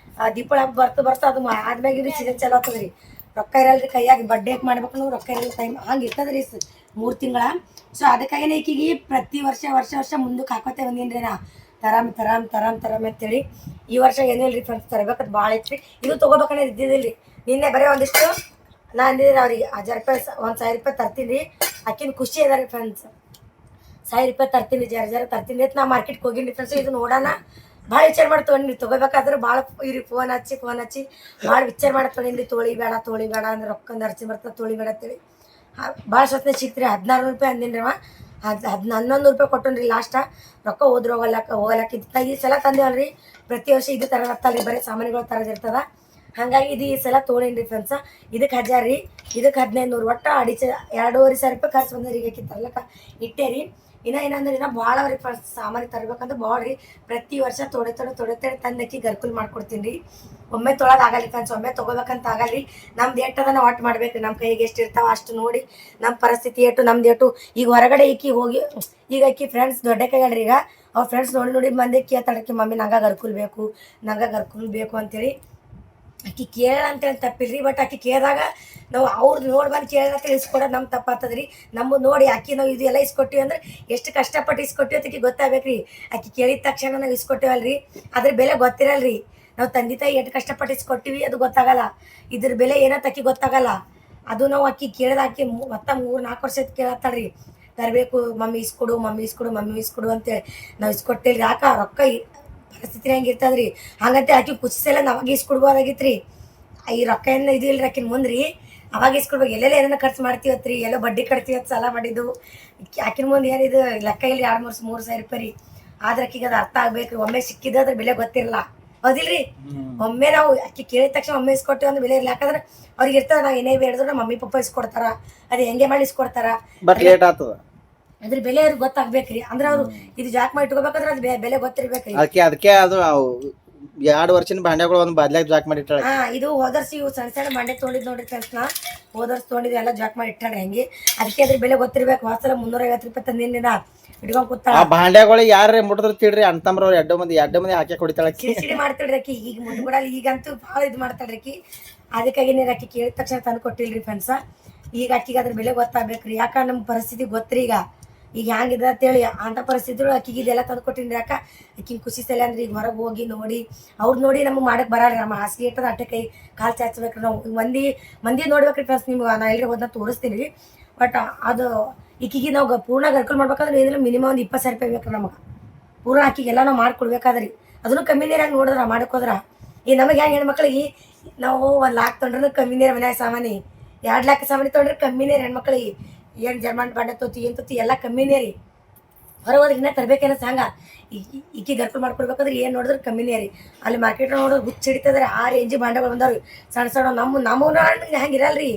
ದೀಪಾವಳಿ ಹಬ್ಬ ಬರ್ತಾ ಅದು ಆದ್ಮ್ಯಾಗ ಇವ್ರಿಗೆ ಸೀಸನ್ ಚಲೋ ಆಗ್ತದ್ರಿ ರೊಕ್ಕ ಇರಲ್ರಿ ಕೈಯಾಗ ಬಡ್ಡೇಕ್ ಮಾಡ್ಬೇಕು ರೊಕ್ಕ ಇರಲ್ಲ ಟೈಮ್ ಹಂಗೆ ಇರ್ತದ್ರಿ 3 ತಿಂಗಳ ಸೊ ಅದಕ್ಕಾಗಿನೇ ಈಕಿಗೆ ಪ್ರತಿ ವರ್ಷ ಮುಂದಕ್ಕೆ ಹಾಕೋತೆ ಬಂದೀನಿ ನಾ ತರಾಮ್ ಅಂತೇಳಿ ಈ ವರ್ಷ ಏನಿಲ್ರಿ ಫ್ರೆಂಡ್ಸ್ ತರಬೇಕಂತ ಭಾಳ ಐತ್ರಿ ಇದು ತೊಗೋಬೇಕನ್ನೋದು ಇದ್ದಿದ್ದಿಲ್ರಿ ನಿನ್ನೆ ಬರೀ ಒಂದಿಷ್ಟು ನಾ ಅಂದಿದ್ರಿ ಅವ್ರಿಗೆ 1000 ರೂಪಾಯಿ 1000 ರೂಪಾಯಿ ತರ್ತೀನಿ ರೀ ಆಕಿನ ಖುಷಿ ಅದ ರೀ ಫ್ರೆಂಡ್ಸ್ 1000 ರೂಪಾಯಿ ತರ್ತೀನಿ ಜರ ತರ್ತೀನಿ ಅಂತ ನಾ ಮಾರ್ಕೆಟ್ಗೆ ಹೋಗಿನಿ ಫ್ರೆಂಡ್ಸ್ ಇದು ನೋಡೋಣ ಭಾಳ ವಿಚಾರ ಮಾಡಿ ತೊಗೊಂಡ್ರಿ ತೊಗೋಬೇಕಾದ್ರೆ ಭಾಳ ಇವ್ರಿಗೆ ಫೋನ್ ಹಚ್ಚಿ ಭಾಳ ವಿಚಾರ ಮಾಡಿ ತೊಗೊಂಡ್ರಿ ತೊಳಿಬೇಡ ಅಂದ್ರೆ ರೊಕ್ಕ ಅರ್ಚಿ ಬರ್ತದೆ ತೊಳಿಬೇಡ ಅಂತೇಳಿ ಭಾಳ ಸತ್ನೆ ಸಿಕ್ತ್ರಿ 1600 ರೂಪಾಯಿ ಅಂದಿನಿ ಅವ 1100 ರೂಪಾಯಿ ಕೊಟ್ಟನ್ರಿ ಲಾಸ್ಟ ರೊಕ್ಕ ಹೋಗಲಕ್ಕ ಈ ಸಲ ತಂದೇವಲ್ರಿ ಪ್ರತಿ ವರ್ಷ ಇದು ಥರ ಹತ್ತಲ್ರಿ ಬರೀ ಸಾಮಾನುಗಳು ತರದಿರ್ತದ ಹಾಗಾಗಿ ಇದು ಈ ಸಲ ತೊಗೊಂಡೇನ್ರಿ ಫ್ರೆಂಡ್ಸ ಇದಕ್ಕೆ 1000 ರೀ ಇದಕ್ಕೆ 1500 ಒಟ್ಟು 2500 ರೂಪಾಯಿ ಖರ್ಚು ಬಂದ್ರಿ ಈಗ ತರ್ಲಕ್ಕ ಇಟ್ಟೇ ರೀ ಏನಂದ್ರೆ ಭಾಳ ಅವ್ರಿ ಫ್ರೆಂಡ್ಸ್ ಸಾಮಾನು ತರ್ಬೇಕಂದ್ರೆ ಭಾಳ ರೀ ಪ್ರತಿ ವರ್ಷ ತೊಡೆ ತಂದಕ್ಕಿ ಗರ್ಕುಲ್ ಮಾಡ್ಕೊಡ್ತೀನಿ ರೀ ಒಮ್ಮೆ ತೊಳೋದು ಆಗಲ್ಲ ಫ್ರೆಂಡ್ಸ್ ಒಮ್ಮೆ ತೊಗೋಬೇಕಂತ ಆಗಲ್ರಿ ನಮ್ದು ಏಟದ ನಾವು ಒಟ್ಟು ಮಾಡ್ಬೇಕು ನಮ್ಮ ಕೈಗೆ ಎಷ್ಟು ಇರ್ತಾವ ಅಷ್ಟು ನೋಡಿ ನಮ್ಮ ಪರಿಸ್ಥಿತಿ ಏಟು ನಮ್ದು ಏಟು ಈಗ ಹೊರಗಡೆ ಹೋಗಿ ಈಗ ಆಕಿ ಫ್ರೆಂಡ್ಸ್ ದೊಡ್ಡ ಕೈಗಳ್ರಿ ಈಗ ಅವ್ರ ಫ್ರೆಂಡ್ಸ್ ನೋಡಿ ಮಂದಿ ಕೇಳ್ತಾಳಕ್ಕೆ ಮಮ್ಮಿ ನಂಗೆ ಗರ್ಕುಲ್ ಬೇಕು ಅಂತೇಳಿ ಆಕಿ ಕೇಳ ಅಂತೇಳಿ ತಪ್ಪಿಲ್ರಿ ಬಟ್ ಆಕಿ ಕೇಳಿದಾಗ ನಾವು ಅವ್ರದ್ದು ನೋಡಿ ಬಂದು ಕೇಳಂತ ಇಸ್ಕೊಡೋದು ನಮ್ಮ ತಪ್ಪಾಗ್ತದ್ರಿ ನಮ್ಮ ನೋಡಿ ಆಕಿ ನಾವು ಇದು ಎಲ್ಲ ಇಸ್ಕೊಟ್ಟಿವಿ ಅಂದ್ರೆ ಎಷ್ಟು ಕಷ್ಟಪಟ್ಟು ಇಸ್ಕೊಟ್ಟಿವಿ ಅಂತ ಆಕಿ ಗೊತ್ತಾಗ್ಬೇಕ್ರಿ ಆಕಿ ಕೇಳಿದ ತಕ್ಷಣ ನಾವು ಇಸ್ಕೊಟ್ಟಿವಲ್ರಿ ಅದ್ರ ಬೆಲೆ ಗೊತ್ತಿರಲ್ರಿ ನಾವು ತಂದೆ ತಾಯಿ ಎಷ್ಟು ಕಷ್ಟಪಟ್ಟು ಇಸ್ಕೊಟ್ಟಿವಿ ಅದು ಗೊತ್ತಾಗಲ್ಲ ಇದ್ರ ಬೆಲೆ ಏನಂತ ಆಕಿ ಗೊತ್ತಾಗಲ್ಲ ಅದು ನಾವು ಆಕಿ ಕೇಳಿದ ಆಕಿ ಮತ್ತೆ 3-4 ವರ್ಷ ಕೇಳತ್ತಾಳ್ರಿ ತರಬೇಕು ಮಮ್ಮಿ ಇಸ್ಕೊಡು ಅಂತೇಳಿ ನಾವು ಇಸ್ಕೊಟ್ಟಿಲ್ರಿ ಯಾಕ ರೊಕ್ಕ ಪರಿಸ್ಥಿತಿ ಹೆಂಗೆ ಇರ್ತದ್ರಿ ಹಂಗಂತೆ ಆಕಿ ಕುಚಿಸೆಲ್ಲ ನಾವಾಗ ಇಸ್ಕೊಡ್ಬೋದಾಗಿತ್ರಿ ಈ ರೊಕ್ಕ ಏನು ಇದು ಇಲ್ರಿ ಆಕಿನ ಮುಂದ್ರಿ ಅವಾಗ ಇಸ್ಕೊಡ್ಬೇಕು ಎಲ್ಲೆಲ್ಲ ಏನೇನೋ ಖರ್ಚು ಮಾಡ್ತೀವತ್ರಿ ಎಲ್ಲೋ ಬಡ್ಡಿ ಕಟ್ತೀವತ್ತು ಸಾಲ ಮಾಡಿದ್ದು ಆಕಿನ ಮುಂದೆ ಏನಿದು ಲೆಕ್ಕ ಇಲ್ಲಿ 2-3 ರೂಪಾಯಿ ರೀ ಆದ್ರೆ ಆಕಿಗೆ ಅದು ಅರ್ಥ ಆಗ್ಬೇಕ್ರಿ ಒಮ್ಮೆ ಸಿಕ್ಕಿದ್ದು ಅದ್ರ ಬೆಲೆ ಗೊತ್ತಿರಲ್ಲ ಹೌದಿಲ್ರಿ ಒಮ್ಮೆ ನಾವು ಆಕಿ ಕೇಳಿದ ತಕ್ಷಣ ಒಮ್ಮೆ ಇಸ್ಕೊಟ್ಟಿವಿ ಅಂದ್ರೆ ಬೆಲೆ ಇರಲ್ಲ ಯಾಕಂದ್ರೆ ಅವ್ರಿಗೆ ಇರ್ತದ ನಾವು ಏನೇ ಬೇಡಿದ್ರು ನಮ್ಮ ಮಮ್ಮಿ ಪಪ್ಪ ಇಸ್ಕೊಡ್ತಾರ ಅದು ಹೆಂಗೆ ಮಾಡಿ ಇಸ್ಕೊಡ್ತಾರ ಅದ್ರ ಬೆಲೆ ಅವ್ರಿಗೆ ಗೊತ್ತಾಗ್ಬೇಕ್ರಿ ಅಂದ್ರೆ ಅವ್ರು ಇದು ಜಾಕ್ ಮಾಡಿ ಇಟ್ಕೋಬೇಕಂದ್ರೆ ಅದು ಬೆಲೆ ಗೊತ್ತಿರ್ಬೇಕ್ರಿ ಅದಕ್ಕೆ ಅದು 2 ವರ್ಷದ ಬಾಂಡೆಗಳು ಒಂದು ಬಾದ್ಲಾಗ ಜಾಕ್ ಮಾಡಿ ಇಟ್ಟಾಳ ಇದು ಹೋದರ್ಸಿ ಇವು ಸಣ್ಣ ಬಾಂಡೆ ತೊಗೊಂಡಿದ್ ನೋಡ್ರಿ ಫ್ರೆಂಡ್ಸ್ ನಾ ಹೋದರ್ಸಿ ತೊಗೊಂಡಿದ್ದು ಎಲ್ಲ ಜಾಕ್ ಮಾಡಿ ಇಟ್ಟಾಳ್ರಿ ಹೆಂಗೆ ಅದಕ್ಕೆ ಅದ್ರ ಬೆಲೆ ಗೊತ್ತಿರ್ಬೇಕು ವಾಸಲ 350 ರೂಪಾಯಿ ತಂದಿನ ಹಿಡ್ಕೊಂಡ್ ಕೂತಾಳ ಆ ಭಾಂಡ್ಯಾಗಳಿಗೆ ಯಾರೇ ಮುಟ್ಟಿದ್ರು ತಿಳ್ರಿ ಅಂತಂಬ್ರವ್ರು ಎಡ್ಡು ಮಂದಿ ಹಾಕಿ ಹೊಡಿತಾಳ ಕಿರಿಚಿಡಿ ಮಾಡ್ತಾಳ್ರಿ ಆಕಿ ಈಗ ಮುಟ್ಬಿಡಲ್ಲ ಈಗಂತೂ ಭಾಳ ಇದು ಮಾಡ್ತಾಳ್ರಿ ಆಕಿ ಅದಕ್ಕಾಗಿ ನೀರು ಆಕಿ ಕೇಳಿದ ತಕ್ಷಣ ತಂದು ಕೊಟ್ಟಿಲ್ರಿ ಫ್ರೆಂಡ್ಸ ಈಗ ಆಕಿಗೆ ಅದ್ರ ಬೆಲೆ ಗೊತ್ತಾಗ್ಬೇಕ್ರಿ ಯಾಕಂದ್ರೆ ನಮ್ಮ ಪರಿಸ್ಥಿತಿ ಗೊತ್ತ್ರಿ ಈಗ ಹ್ಯಾಂಗಿದೆ ಅಂತೇಳಿ ಅಂತ ಪರಿಸ್ಥಿತಿ ಆಕಿಗೆ ಇದೆಲ್ಲ ತಂದು ಕೊಟ್ಟಿನಿ ಯಾಕ ಆಕಿನ ಖುಷಿ ಸಲ ಅಂದ್ರೆ ಈಗ ಹೊರಗೆ ಹೋಗಿ ನೋಡಿ ಅವ್ರು ನೋಡಿ ನಮಗೆ ಮಾಡಕ್ಕೆ ಬರಲ್ರಿ ನಮ್ಮ ಹಾಸಿಗೆ ಇಟ್ಟದ ಅಟ್ಟೆ ಕೈ ಕಾಲು ಚಾಚ್ಬೇಕ್ರಿ ನಾವು ಮಂದಿ ನೋಡ್ಬೇಕ್ರಿ ಫ್ರೆಂಡ್ಸ್ ನಿಮ್ಗೆ ನಾ ಎಲ್ರಿ ಹೋದ್ನ ತೋರಿಸ್ತೀನಿ ಬಟ್ ಅದು ಈಕಿಗೆ ನಾವು ಪೂರ್ಣ ಗರ್ಕಲ್ ಮಾಡ್ಬೇಕಾದ್ರೆ ಏನಿಲ್ಲ ಮಿನಿಮಮ್ ಒಂದು 20,000 ರೂಪಾಯಿ ಬೇಕ್ರಿ ನಮಗೆ ಪೂರ್ಣ ಆಕಿಗೆಲ್ಲ ನಾವು ಮಾಡ್ಕೊಡ್ಬೇಕಾದ್ರಿ ಅದನ್ನು ಕಮ್ಮಿ ನೀರಾಗ ನೋಡಿದ್ರ ಮಾಡಕ್ಕೋದ್ರ ಈ ನಮಗೆ ಹೆಂಗೆ ಹೆಣ್ಮಕ್ಳಿಗೆ ನಾವು 1 ಲಾಖ ತೊಗೊಂಡ್ರೆ ಕಮ್ಮಿ ನೀರು ಮನ್ಯಾಗ ಸಾಮಾನಿ 2 ಲಾಖ ಸಾಮಾನಿ ತೊಗೊಂಡ್ರೆ ಕಮ್ಮಿ ನೀರು ಹೆಣ್ಮಕ್ಳಿಗೆ ಏನು ಜರ್ಮನ್ ಬಾಂಡೆ ತೊತ್ತಿ ಏನು ತೊತ್ತಿ ಎಲ್ಲ ಕಮ್ಮಿನೇ ರೀ ಹೊರ ಹೋದ್ರೆ ಇನ್ನೂ ತರಬೇಕೇನೋ ಸಂಗ ಈಕಿ ಗರ್ಕಲ್ ಮಾಡ್ಕೊಡ್ಬೇಕಾದ್ರೆ ಏನು ನೋಡಿದ್ರೆ ಕಮ್ಮಿನೇ ರೀ ಅಲ್ಲಿ ಮಾರ್ಕೆಟ್ ನೋಡಿದ್ರೆ ಹುಚ್ಚ ಹಿಡಿತದ್ರೆ ಆ ರೇಂಜ್ ಬಾಂಡೆಗಳು ಬಂದವ್ರಿ ಸಣ್ಣ ನಮ್ಮ ಹಂಗೆ ಇರಲ್ರಿ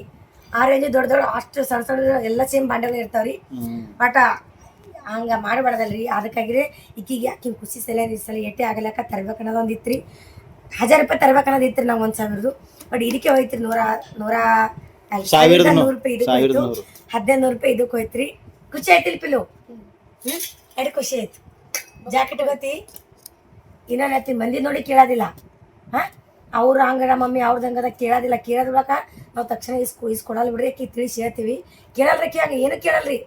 ಆ ರೇಂಜ್ ದೊಡ್ಡ ಅಷ್ಟು ಸಣ್ಣ ಎಲ್ಲ ಸೇಮ್ ಬಾಂಡೆಗಳು ಇರ್ತಾವ್ರಿ ಬಟ್ ಹಂಗೆ ಮಾಡಬಾರ್ದಲ್ರಿ ಅದಕ್ಕಾಗಿರಿ ಈಕಿಗೆ ಆಕಿನ ಖುಷಿ ಸಲ ಎಟ್ಟೆ ಆಗಲಕ್ಕ ತರ್ಬೇಕನ್ನೋದು ಒಂದು ಇತ್ತು ರೀ 1000 ರೂಪಾಯಿ ತರ್ಬೇಕನ್ನೋದು ಇತ್ತು ರೀ ನಾವು 1,000 ಬಟ್ ಇದಕ್ಕೆ ಹೋಯ್ತು ರೀ 100 ರೂಪಾಯಿ ಇದಕ್ಕೆ ಹೋಯ್ತು 1500 ರೂಪಾಯಿ ಇದಕ್ಕೆ ಹೋಯ್ತು ರೀ ಖುಷಿ ಆಯ್ತಿಲ್ಲ ಪಿಲು ಎಷ್ಟು ಖುಷಿ ಆಯ್ತು ಜಾಕೆಟ್ ಗೊತ್ತಿ ಇನ್ನೊಂದು ಮಂದಿ ನೋಡಿ ಕೇಳೋದಿಲ್ಲ ಹಾಂ ಅವ್ರು ಹಂಗದ ಮಮ್ಮಿ ಅವ್ರದ್ದು ಹಂಗದ ಕೇಳೋದಿಲ್ಲ ನಾವು ತಕ್ಷಣ ಇಸ್ಕೊಡಲ್ಲ ಬಿಡ್ರಿ ಆಕಿ ತಿಳಿಸಿ ಹೇಳ್ತೀವಿ ಕೇಳಲ್ರಿ ಹಂಗೆ ಏನು ಕೇಳಲ್ರಿ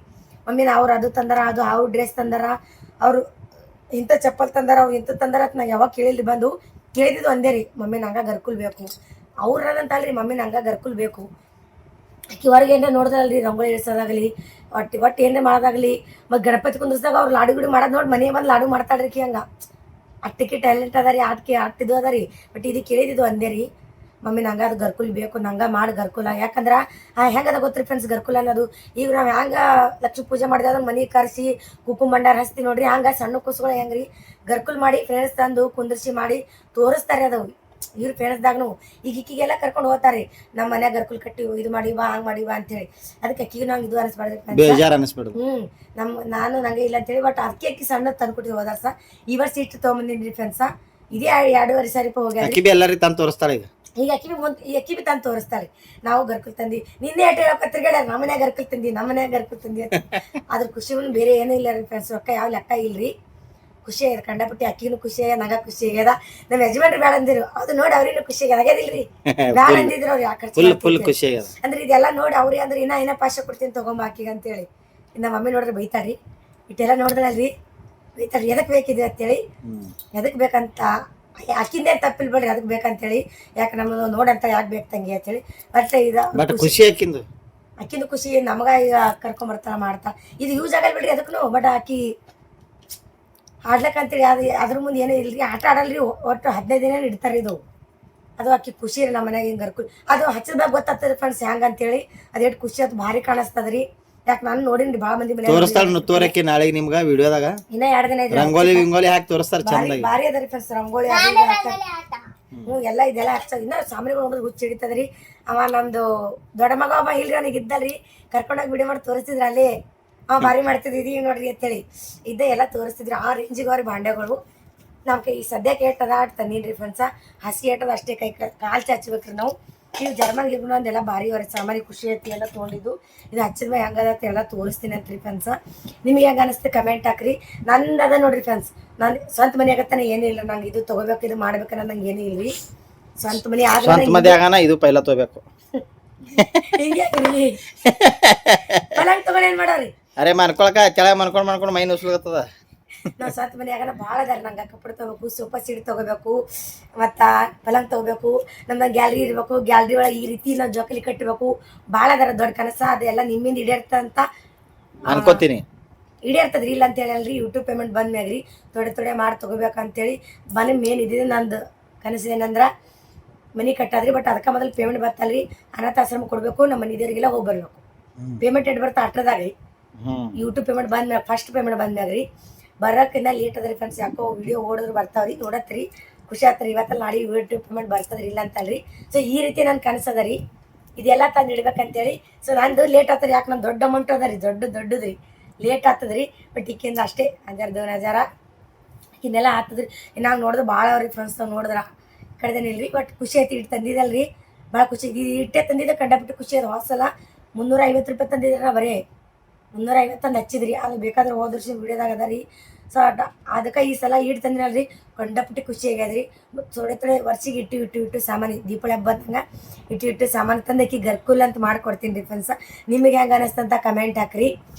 ಮಮ್ಮಿ ಅವ್ರು ಅದು ತಂದಾರ ಅದು ಅವ್ರು ಡ್ರೆಸ್ ತಂದಾರ ಅವರು ಇಂಥ ಚಪ್ಪಲ್ ತಂದಾರ ಅವ್ರು ಇಂಥ ತಂದಾರ ಅಂತ ನಾ ಯಾವಾಗ ಕೇಳಿಲ್ರಿ ಬಂದು ಕೇಳಿದ್ದು ಒಂದೇ ರೀ ಮಮ್ಮಿ ನಂಗೆ ಗರ್ಕುಲ್ ಬೇಕು ಅವ್ರದಂತಲ್ರಿ ಮಮ್ಮಿ ನಂಗೆ ಗರ್ಕುಲ್ ಬೇಕು ಆಕಿ ಹೊರಗೆ ಏನಾರ ನೋಡಿದ್ರಲ್ರಿ ರಂಗೋಲಿ ಇಳಿಸೋದಾಗಲಿ ಒಟ್ಟು ಏನಾರ ಮಾಡೋದಾಗಲಿ ಮತ್ತು ಗಣಪತಿ ಕುಂದ್ರಿಸಿದಾಗ ಅವ್ರು ಲಾಡು ಗಿಡು ಮಾಡೋದು ನೋಡಿ ಮನೆ ಬಂದು ಲಾಡು ಮಾಡ್ತಾಳ್ರಿ ಹಂಗೆ ಅಟ್ಟಕ್ಕೆ ಟ್ಯಾಲೆಂಟ್ ಅದ ರೀ ಆಟಿದು ಅದ ರೀ ಬಟ್ ಇದು ಕೇಳಿದ್ದು ಒಂದೇ ರೀ ಮಮ್ಮಿ ನಂಗೆ ಅದು ಗರ್ಕುಲ್ ಬೇಕು ನಂಗೆ ಮಾಡಿ ಗರ್ಕುಲ ಯಾಕಂದ್ರೆ ಹೆಂಗದ ಗೊತ್ತ್ರಿ ಫ್ರೆಂಡ್ಸ್ ಗರ್ಕುಲ ಅನ್ನೋದು ಈಗ ನಾವು ಹೆಂಗೆ ಲಕ್ಷ್ಮೀ ಪೂಜೆ ಮಾಡಿದಾಗ ಮನೆ ಕರೆಸಿ ಕುಂಕುಮ ಭಂಡಾರ ಹಚ್ತೀವಿ ನೋಡ್ರಿ ಹಂಗೆ ಸಣ್ಣ ಕೂಸುಗಳು ಹೆಂಗೆ ರೀ ಗರ್ಕುಲ್ ಮಾಡಿ ಫ್ರೆಂಡ್ಸ್ ತಂದು ಕುಂದ್ರಿಸಿ ಮಾಡಿ ತೋರಿಸ್ತಾರೆ ಅದು ಇವ್ರು ಫ್ರೆಂಡ್ಸ್ದಾಗೂ ಈಗ ಈಕಿಗೆಲ್ಲ ಕರ್ಕೊಂಡು ಹೋಗ್ತಾರೆ ನಮ್ಮ ಮನ್ಯಾಗ ಗರ್ಕುಲ್ ಕಟ್ಟಿ ಇದು ಮಾಡಿ ಬಾ ಹಂಗೆ ಮಾಡಿ ಬಾ ಅಂತೇಳಿ ಅದಕ್ಕೆ ಅಕ್ಕಿಗೆ ನಂಗೆ ಇದು ಅನಿಸ್ಬಾರ್ದು ನಾನು ನಂಗೆ ಇಲ್ಲ ಅಂತೇಳಿ ಬಟ್ ಅಕ್ಕಿ ಸಣ್ಣ ತಂದ್ಕೊಟ್ಟಿದ್ವಿ ಹೋದ ವರ್ಷ ಈ ವರ್ಷ ಇಷ್ಟು ತೊಗೊಂಬಂದಿನಿ ಫ್ರೆಂಡ್ಸ ಇದೇ 2.5 ಸಾರಿ ಹೋಗ್ಯಾರ ಈಗ ಅಕ್ಕಿ ಬಿ ತಂದು ತೋರಿಸ್ತಾರೆ ನಾವು ಗರ್ಕುಲ್ ತಂದಿ ನಿನ್ನೆ ಅಟ್ಟು ಹೇಳಕತ್ತಿರ್ಗಡೆ ನಮ್ಮನ್ಯಾಗ ಗರ್ಕುಲ್ ತಂದಿ ಅಂತ ಅದ್ರ ಖುಷಿ ಬೇರೆ ಏನೂ ಇಲ್ಲ ರೀ ಫ್ರೆಂಡ್ಸ್ ರೊಕ್ಕ ಯಾವ ಲೆಕ್ಕ ಇಲ್ರಿ ಖುಷಿ ಆಗ್ಯದ ಕಂಡಪಟ್ಟಿ ಅಕ್ಕಿನೂ ಖುಷಿ ಆಗ್ಯದ ನಂಗೆ ಖುಷಿ ಆಗ್ಯದ ನಮ್ಮ ಯಜಮಾನ್ರು ಬೇಡ ಅಂದಿರು ಅದು ನೋಡಿ ಅವ್ರಿಗೂ ಖುಷಿ ಆಗ್ಯದ ಆಗ್ಯದಿಲ್ರಿ ಬೇಡ ಅಂದಿದ್ರು ಅವ್ರು ಯಾಕೆ ಖರ್ಚು ಅಂದ್ರೆ ಇದೆಲ್ಲ ನೋಡಿ ಅವ್ರಿಗೆ ಅಂದ್ರೆ ಇನ್ನ ಪಾಶ ಕೊಡ್ತೀನಿ ತಗೊಂಬ ಅಕ್ಕಿಗೆ ಅಂತೇಳಿ ನಮ್ಮ ಮಮ್ಮಿ ನೋಡಿದ್ರೆ ಬೈತಾರ್ರಿ ಇಟ್ಟೆಲ್ಲ ನೋಡಿದ್ರಲ್ರಿ ಬೈತಾರ್ರಿ ಎದಕ್ಕೆ ಬೇಕಿದೆ ಅಂತೇಳಿ ಎದಕ್ಕೆ ಬೇಕಂತ ಅಕ್ಕಿಂದೇ ತಪ್ಪಿಲ್ ಬಿಡ್ರಿ ಅದಕ್ಕೆ ಬೇಕಂತೇಳಿ ಯಾಕೆ ನಮ್ಮದು ನೋಡಂತ ಯಾಕೆ ಬೇಕು ತಂಗಿ ಅಂತೇಳಿ ಬಟ್ ಖುಷಿ ಅಕ್ಕಿಂದು ಖುಷಿ ನಮಗ ಈಗ ಕರ್ಕೊಂಬರ್ತಾಳ ಮಾಡ್ತಾ ಇದು ಯೂಸ್ ಆಗಲ್ಲ ಬಿಡ್ರಿ ಅದಕ್ಕೂ ಬಟ್ ಅಕ್ಕಿ ಆಡ್ಲಕ್ಕಂತೇಳಿ ಅದ್ರ ಮುಂದೆ ಏನೂ ಇಲ್ರಿ ಆಟ ಆಡಲ್ರಿ ಒಟ್ಟು 15 ದಿನ ಇಡ್ತಾರೆ ಇದು ಅದು ಅಕ್ಕಿ ಖುಷಿ ರೀ ನಮ್ಮ ಮನ್ಯಾಗ ಹಿಂಗೆ ಗರ್ಕುಲ್ ಅದು ಹಚ್ಚಿದಾಗ ಗೊತ್ತಾಗ್ತದೆ ಫ್ರೆಂಡ್ಸ್ ಹೆಂಗೆ ಅಂತೇಳಿ ಅದೆಷ್ಟು ಖುಷಿ ಅದು ಭಾರಿ ಕಾಣಿಸ್ತದ್ರಿ ಯಾಕೆ ನಾನು ನೋಡಿನ್ರಿ ಭಾಳ ಮಂದಿ ತೋರಕ್ಕೆ ನಾಳೆ ನಿಮ್ಗೆ ವಿಡಿಯೋದಾಗ ಇನ್ನ 2 ದಿನ ರಂಗೋಲಿ ಹಾಕಿ ತೋರಿಸ್ತಾರೆ ಚಂದ ಭಾರಿ ಅದರಿ ಫ್ರೆಂಡ್ಸ್ ರಂಗೋಲಿ ಎಲ್ಲ ಇದೆಲ್ಲ ಹಚ್ಚೋದು ಇನ್ನ ಸಾಮಾನ್ಯಗಳು ನೋಡಿದ್ರೆ ಹುಚ್ಚ ಹಿಡಿತದ್ರಿ ಅವ ನಮ್ದು ದೊಡ್ಡ ಮಗ ಅವ ಇಲ್ರಿ ಅವನಿಗೆ ಇದ್ದಲ್ರಿ ಕರ್ಕೊಂಡೋಗಿ ವಿಡಿಯೋ ಮಾಡಿ ತೋರಿಸ್ತಿದ್ರ ಅಲ್ಲಿ ಅವ ಭಾರಿ ಮಾಡ್ತಿದ್ವಿ ಇದೀವಿ ನೋಡ್ರಿ ಅಂತೇಳಿ ಇದ್ದೇ ಎಲ್ಲ ತೋರಿಸ್ತಿದ್ರಿ ಆ ರೇಂಜಿಗೆ ಅವ್ರಿ ಬಾಂಡೆಗಳು ನಮ್ಮ ಕೈ ಸದ್ಯಕ್ಕೆ ಏಟದ ಆಟ ತಂದೀನಿ ಫ್ರೆಂಡ್ಸ ಹಸಿ ಏಟದ ಅಷ್ಟೇ ಕೈ ಕಾಲು ಚಾಚ್ಬೇಕ್ರಿ ನಾವು ನೀವು ಜರ್ಮನ್ ಗಿರ್ಮನ್ ಒಂದೆಲ್ಲ ಭಾರಿ ಅವ್ರ ಸಾಮಾನ್ಯ ಖುಷಿ ಐತಿ ಎಲ್ಲ ತೊಗೊಂಡಿದ್ದು ಇದು ಹಚ್ಚಿದ ಮೇಲೆ ಹೆಂಗದ ಅಂತ ಎಲ್ಲ ತೋರಿಸ್ತೀನಿ ಅಂತ್ರಿ ಫ್ರೆಂಡ್ಸ ನಿಮಗೆ ಹೆಂಗೆ ಅನಿಸ್ತೆ ಕಮೆಂಟ್ ಹಾಕ್ರಿ ನಂದು ಅದ ನೋಡ್ರಿ ಫ್ರೆಂಡ್ಸ್ ನಾನು ಸ್ವಂತ ಮನೆ ಆಗತ್ತಾನೆ ಏನೂ ಇಲ್ಲ ನಂಗೆ ಇದು ತೊಗೋಬೇಕು ಇದು ಮಾಡ್ಬೇಕನ್ನ ನಂಗೆ ಏನೂ ಇಲ್ರಿ ಸ್ವಂತ ಮನೆ ಆಗ ಇದು ಪೈಲ ತಗೋಬೇಕು ಹಿಂಗೆ ಪಲಂಗ್ ತಗೊಂಡು ಏನು ಮಾಡೋರಿ ಅರೆ ಮನ್ಕೊಳಕ ಕೆಳಗೆ ಮನ್ಕೊಂಡು ಮೈ ನುಸ್ಲತ್ತದ ನಾವು ಸ್ವಂತ ಮನೆಯಾಗ ಭಾಳ ಅದಾರ ನಂಗೆ ಕಪ್ಪಡ ತೊಗೋಬೇಕು ಸೋಫಾ ಸೀಟ್ ತೊಗೋಬೇಕು ಮತ್ತು ಪಲಂಗ್ ತೊಗೋಬೇಕು ನಮ್ದು ಗ್ಯಾಲ್ರಿ ಇರಬೇಕು ಗ್ಯಾಲ್ರಿ ಒಳಗೆ ಈ ರೀತಿ ನಾವು ಜೋಕಲಿ ಕಟ್ಟಬೇಕು ಭಾಳ ಅದಾರ ದೊಡ್ಡ ಕನಸ ಅದೆಲ್ಲ ನಿಮ್ಮಿಂದ ಈಡೇರ್ತಂತ ಅನ್ಕೋತೀನಿ ಈಡೇರ್ತದ್ರಿ ಇಲ್ಲ ಅಂತ ಹೇಳಲ್ರಿ ಯೂಟ್ಯೂಬ್ ಪೇಮೆಂಟ್ ಬಂದ ಮ್ಯಾಗ್ರಿ ತೊಡೆ ಮಾಡಿ ತೊಗೋಬೇಕಂತೇಳಿ ಮನೆ ಮೇನ್ ಇದ್ದಿದ್ದು ನಂದು ಕನಸು ಏನಂದ್ರೆ ಮನೆ ಕಟ್ಟಾದ್ರಿ ಬಟ್ ಅದಕ್ಕೆ ಮೊದಲು ಪೇಮೆಂಟ್ ಬರ್ತಲ್ರಿ ಅನಾಥಾಶ್ರಮ ಕೊಡಬೇಕು ನಮ್ಮ ಮನೆ ದೇವರಿಗೆಲ್ಲ ಹೋಗಿ ಬರಬೇಕು ಪೇಮೆಂಟ್ ಎಡ್ ಬರ್ತಾ ಅಟ್ರದಾಗ್ರಿ ಯೂಟ್ಯೂಬ್ ಪೇಮೆಂಟ್ ಬಂದ್ಮ್ಯಾಗ ಫಸ್ಟ್ ಪೇಮೆಂಟ್ ಬಂದ್ಮ್ಯಾಗ್ರಿ ಬರೋಕ್ಕಿನ್ನ ಲೇಟ್ ಅದ್ರಿ ಫ್ರೆಂಡ್ಸ್ ಯಾಕೋ ವಿಡಿಯೋ ಓಡಿದ್ರು ಬರ್ತಾವ್ರಿ ನೋಡತ್ರಿ ಖುಷಿ ಆತ್ರಿ ಇವತ್ತಲ್ಲಿ ನಾಳೆ ಯೂಟ್ಯೂಬ್ ಪೇಮೆಂಟ್ ಬರ್ತದ್ರಿ ಇಲ್ಲ ಅಂತಲ್ರಿ ಸೊ ಈ ರೀತಿ ನನ್ನ ಕನಸದ ರೀ ಇದೆಲ್ಲ ತಂದು ಇಡ್ಬೇಕಂತೇಳಿ ಸೊ ನಂದು ಲೇಟ್ ಆಗ್ತದೆ ಯಾಕೆ ನಾನು ದೊಡ್ಡ ಅಮೌಂಟ್ ಅದ ರೀ ದೊಡ್ಡದ್ರಿ ಲೇಟ್ ಆಗ್ತದ್ರಿ ಬಟ್ ಈಕಿಂದ ಅಷ್ಟೇ 1000 ಇನ್ನೆಲ್ಲ ಆಗ್ತದ್ರಿ ನಾವು ನೋಡಿದ್ರೆ ಭಾಳ ಅವ್ರಿ ಫ್ರೆಂಡ್ಸ್ ನಾವು ನೋಡಿದ್ರ ಕಡೆದೇನಿಲ್ರಿ ಬಟ್ ಖುಷಿ ಆಯ್ತು ಇಟ್ಟು ತಂದಿದ್ದಲ್ರಿ ಭಾಳ ಖುಷಿ ಇಟ್ಟೆ ತಂದಿದ್ದೆ ಕಂಡಬಿಟ್ಟು ಖುಷಿ ಅದು ಹೊಸಲ 350 ರೂಪಾಯಿ ತಂದಿದ್ರೆ ಬರೀ 350 ಹಚ್ಚಿದ್ರಿ. ಅದು ಬೇಕಾದ್ರೆ ಹೋದ ವರ್ಷ ವಿಡಿಯೋದಾಗ ಅದ ರೀ. ಸೊ ಅದಕ್ಕೆ ಈ ಸಲ ಈಡ್ ತಂದಿನಲ್ರಿ, ಕೊಂಡಪಟ್ಟಿ ಖುಷಿ ಆಗ್ಯದ್ರಿ. ಥೋಡೆ ವರ್ಷಿಗೆ ಇಟ್ಟು ಸಾಮಾನು ದೀಪಾವಳಿ ಹಬ್ಬ ಬಂದಂಗೆ ಇಟ್ಟು ಸಾಮಾನು ತಂದು ಆಕಿ ಗರ್ಕುಲ್ ಅಂತ ಮಾಡ್ಕೊಡ್ತೀನಿ ರೀ ಫ್ರೆಂಡ್ಸ. ನಿಮಗೆ ಹೆಂಗೆ ಅನ್ನಿಸ್ತಂತ ಕಮೆಂಟ್ ಹಾಕ್ರಿ.